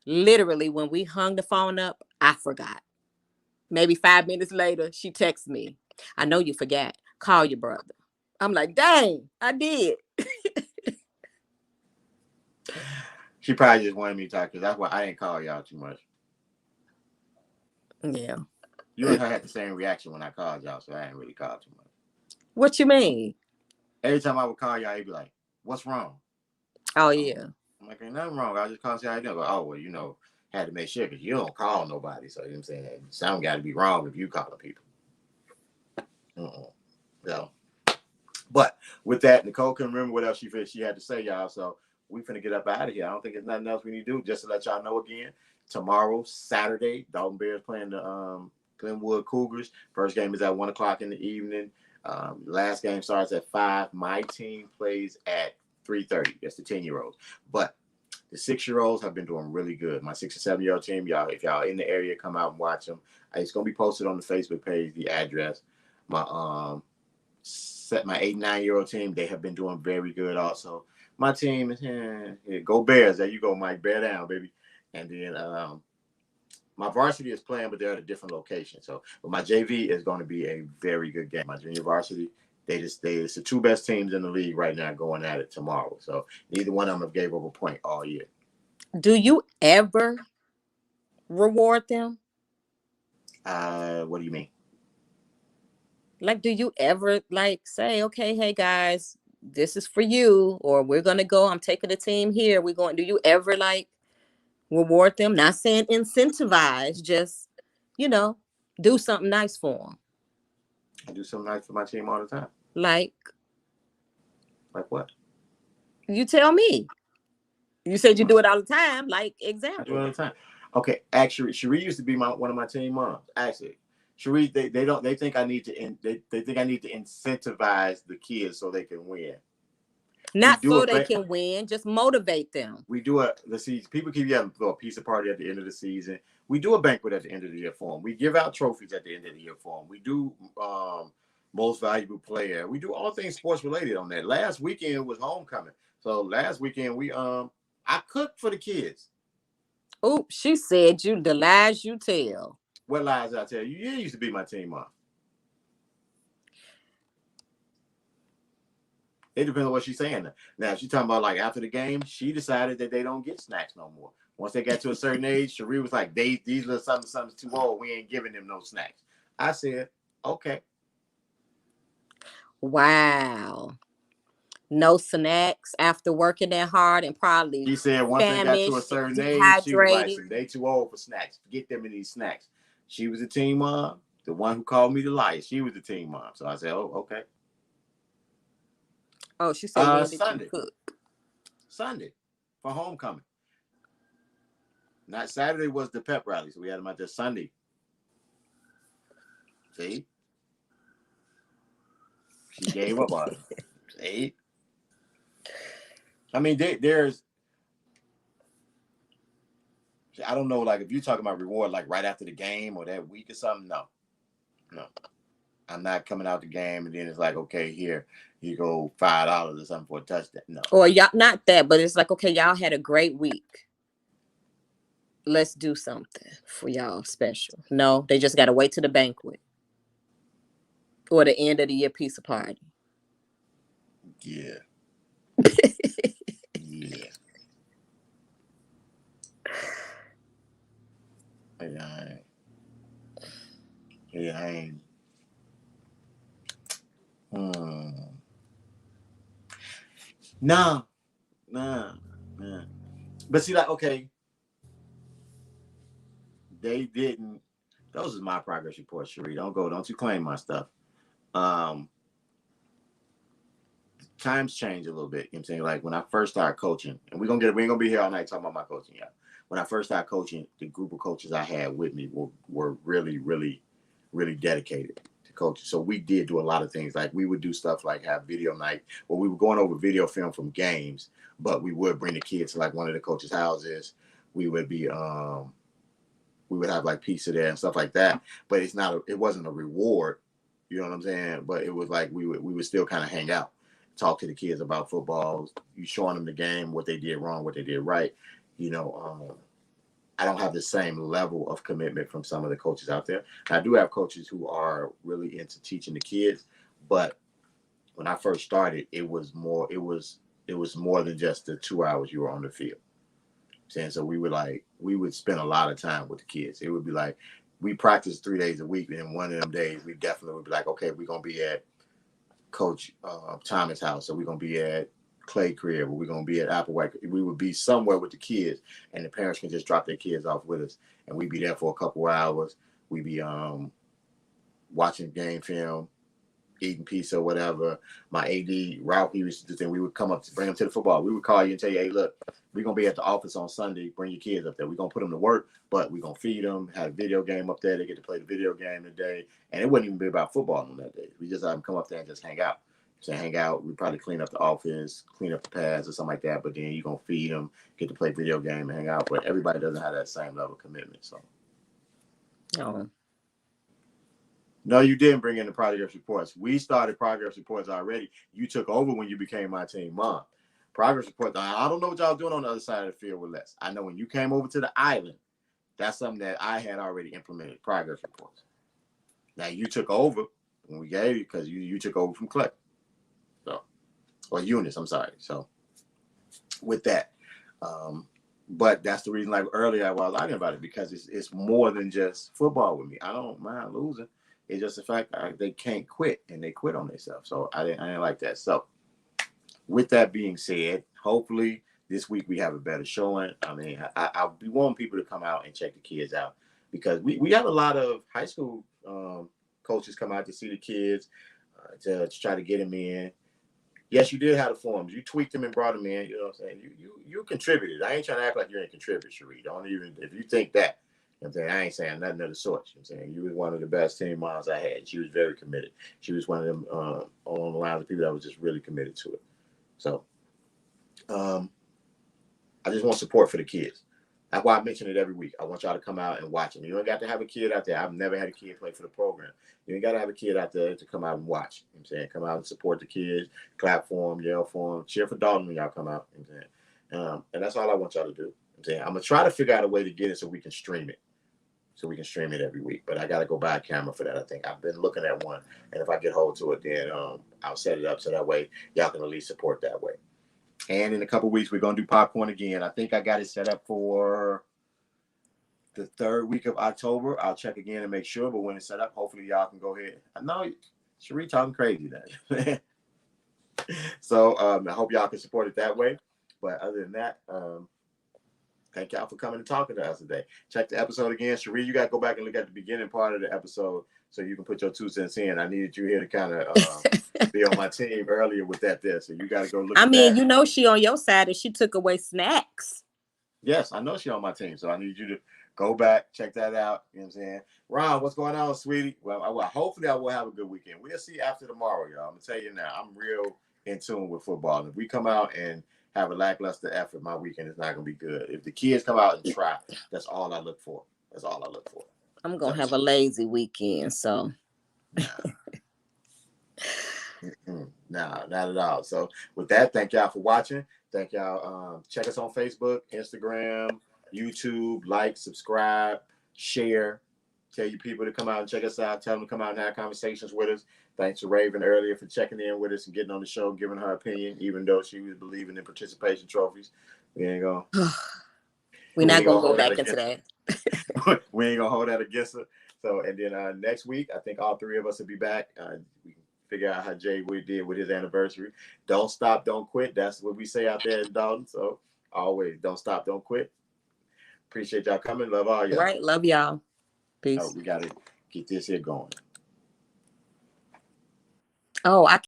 Literally, when we hung the phone up, I forgot. Maybe 5 minutes later, she texts me, "I know you forgot. Call your brother." I'm like, "Dang, I did." She probably just wanted me to talk, because that's why I didn't call y'all too much. Yeah. You and her had the same reaction when I called y'all, so I didn't really call too much. What you mean? Every time I would call y'all, he'd be like, "What's wrong?" Oh, yeah. I'm like, "Ain't nothing wrong. I just called you how you doing." But, oh, well, had to make sure, because you don't call nobody. So, you know what I'm saying? Something got to be wrong if you calling people. So, but with that, Nicole couldn't remember what else she had to say, y'all. So we finna get up out of here. I don't think there's nothing else we need to do. Just to let y'all know again, tomorrow, Saturday, Dalton Bears playing the Glenwood Cougars. First game is at 1:00 in the evening. Last game starts at 5. My team plays at 3:30. That's the 10-year-olds. But the 6-year-olds have been doing really good. My 6 and 7-year-old team, y'all, if y'all in the area, come out and watch them. It's gonna be posted on the Facebook page, the address. My 8 and 9-year-old team, they have been doing very good also. My team is go Bears. There you go, Mike. Bear down, baby. And then my varsity is playing, but they're at a different location. So, but my JV is going to be a very good game. My junior varsity, it's the 2 best teams in the league right now going at it tomorrow. So neither one of them have gave up a point all year. Do you ever reward them? What do you mean? Like, do you ever say, "Okay, hey guys, this is for you," or "We're gonna go. I'm taking the team here. We're going." Do you ever reward them? Not saying incentivize, just do something nice for them. I do something nice for my team all the time. Like what? You tell me. You said you do it all the time. Like, example. I do it all the time. Okay, actually, Cherie used to be one of my team moms. Actually, Cherie, they think I need to incentivize the kids so they can win. We Not do so a they can win, just motivate them. we do a let's see, people keep having a pizza party at the end of the season. We do a banquet at the end of the year for them. We give out trophies at the end of the year for them. We do most valuable player. We do all things sports related on that. Last weekend was homecoming. So last weekend we I cooked for the kids. Oh, she said you the lies you tell. What lies did I tell you? You used to be my team mom. It depends on what she's saying. Now, if she's talking about like after the game, she decided that they don't get snacks no more. Once they got to a certain age, Cherie was like, these little something's too old. We ain't giving them no snacks. I said, okay. Wow. No snacks after working that hard and probably She said once they got to a famished and certain age, she was like, dehydrated. so they too old for snacks. Get them in these snacks. She was a team mom. The one who called me the liar, she was the team mom. So I said, oh, okay. Oh, she said, when did you Sunday. cook? Sunday for homecoming. Not Saturday was the pep rally, so we had them out there Sunday. See? She gave up on it. See? I mean, there's I don't know, like if you're talking about reward like right after the game or that week or something, no. I'm not coming out the game and then it's like, okay, here you go $5 or something for a touchdown. No. Or y'all, not that, but it's like, okay, y'all had a great week. Let's do something for y'all special. No, they just got to wait to the banquet or the end of the year pizza party. Yeah. Yeah. Yeah, I ain't. Nah. But see, like, okay, they didn't. Those is my progress reports, Cherie. Don't you claim my stuff. Times change a little bit. You know what I'm saying? Like when I first started coaching, and we ain't gonna be here all night talking about my coaching yet. When I first started coaching, the group of coaches I had with me were really, really, really dedicated to coaching. So we did do a lot of things. Like we would do stuff like have video night where we were going over video film from games, but we would bring the kids to like one of the coaches' houses. We would be we would have like pizza there and stuff like that. But it wasn't a reward, you know what I'm saying? But it was like we would still kind of hang out, talk to the kids about football, you showing them the game, what they did wrong, what they did right. You know, I don't have the same level of commitment from some of the coaches out there. I do have coaches who are really into teaching the kids, but when I first started, it was more than just the 2 hours you were on the field. Saying so we would spend a lot of time with the kids. It would be like we practiced 3 days a week, and one of them days we definitely would be like, okay, we're gonna be at Coach Thomas' house, so we're gonna be at Clay crib, or we're gonna be at Applewhite. We would be somewhere with the kids, and the parents can just drop their kids off with us, and we'd be there for a couple of hours. We'd be watching game film, eating pizza or whatever. My AD, Ralph, he used to do things. We would come up to bring them to the football. We would call you and tell you, hey, look, we're going to be at the office on Sunday. Bring your kids up there. We're going to put them to work, but we're going to feed them, have a video game up there. They get to play the video game today. And it wouldn't even be about football on that day. We just have them come up there and just hang out. So hang out. We probably clean up the office, clean up the pads or something like that. But then you're going to feed them, get to play video game and hang out. But everybody doesn't have that same level of commitment. So. No. No, you didn't bring in the progress reports. We started progress reports already. You took over when you became my team mom. Progress reports. I don't know what y'all doing on the other side of the field with Les. I know when you came over to the island, that's something that I had already implemented, progress reports. Now you took over when we gave you, because you took over from Clay. So, or Eunice, I'm sorry. So with that. But that's the reason, like earlier I was lying about it, because it's more than just football with me. I don't mind losing. It's just the fact they can't quit, and they quit on themselves. So I didn't like that. So with that being said, hopefully this week we have a better showing. I mean, I'll be wanting people to come out and check the kids out, because we have a lot of high school coaches come out to see the kids to try to get them in. Yes, you did have the forms. You tweaked them and brought them in. You know what I'm saying? You contributed. I ain't trying to act like you ain't contributed, Cherie. Don't even, if you think that. You know what I'm saying? I ain't saying nothing of the sort. You know what I'm saying? You was one of the best team moms I had. She was very committed. She was one of them on the lines of people that was just really committed to it. So I just want support for the kids. That's why I mention it every week. I want y'all to come out and watch them. You don't got to have a kid out there. I've never had a kid play for the program. You ain't got to have a kid out there to come out and watch. You know what I'm saying? Come out and support the kids, clap for them, yell for them, cheer for Dalton when y'all come out. You know what I'm saying? And that's all I want y'all to do. You know what I'm saying? I'm going to try to figure out a way to get it so we can stream it. So we can stream it every week. But I got to go buy a camera for that, I think. I've been looking at one. And if I get hold to it, then I'll set it up so that way y'all can at least support that way. And in a couple weeks, we're going to do popcorn again. I think I got it set up for the 3rd week of October. I'll check again and make sure. But when it's set up, hopefully y'all can go ahead. I know Cherie talking crazy now. So I hope y'all can support it that way. But other than that, thank y'all for coming and talking to us today. Check the episode again. Cherie, you got to go back and look at the beginning part of the episode so you can put your 2 cents in. I needed you here to kind of be on my team earlier with that there. So you got to go look at that. You know she on your side and she took away snacks. Yes, I know she on my team. So I need you to go back, check that out. You know what I'm saying? Ron, what's going on, sweetie? Well, hopefully I will have a good weekend. We'll see after tomorrow, y'all. I'm going to tell you now, I'm real in tune with football. And if we come out and have a lackluster effort, my weekend is not going to be good. If the kids come out and try, that's all I look for. That's all I look for. I'm going to have a lazy weekend, so. No, not at all. So with that, thank y'all for watching. Thank y'all. Check us on Facebook, Instagram, YouTube. Like, subscribe, share. Tell your people to come out and check us out. Tell them to come out and have conversations with us. Thanks to Raven earlier for checking in with us and getting on the show, giving her opinion, even though she was believing in participation trophies. We ain't gonna. We're not gonna go back into that. We ain't gonna hold that against her. So, and then next week, I think all 3 of us will be back. We can figure out how Jay Wood did with his anniversary. Don't stop, don't quit. That's what we say out there in Dalton. So always don't stop, don't quit. Appreciate y'all coming. Love all y'all. Right, love y'all. Peace. We gotta get this here going. Oh, I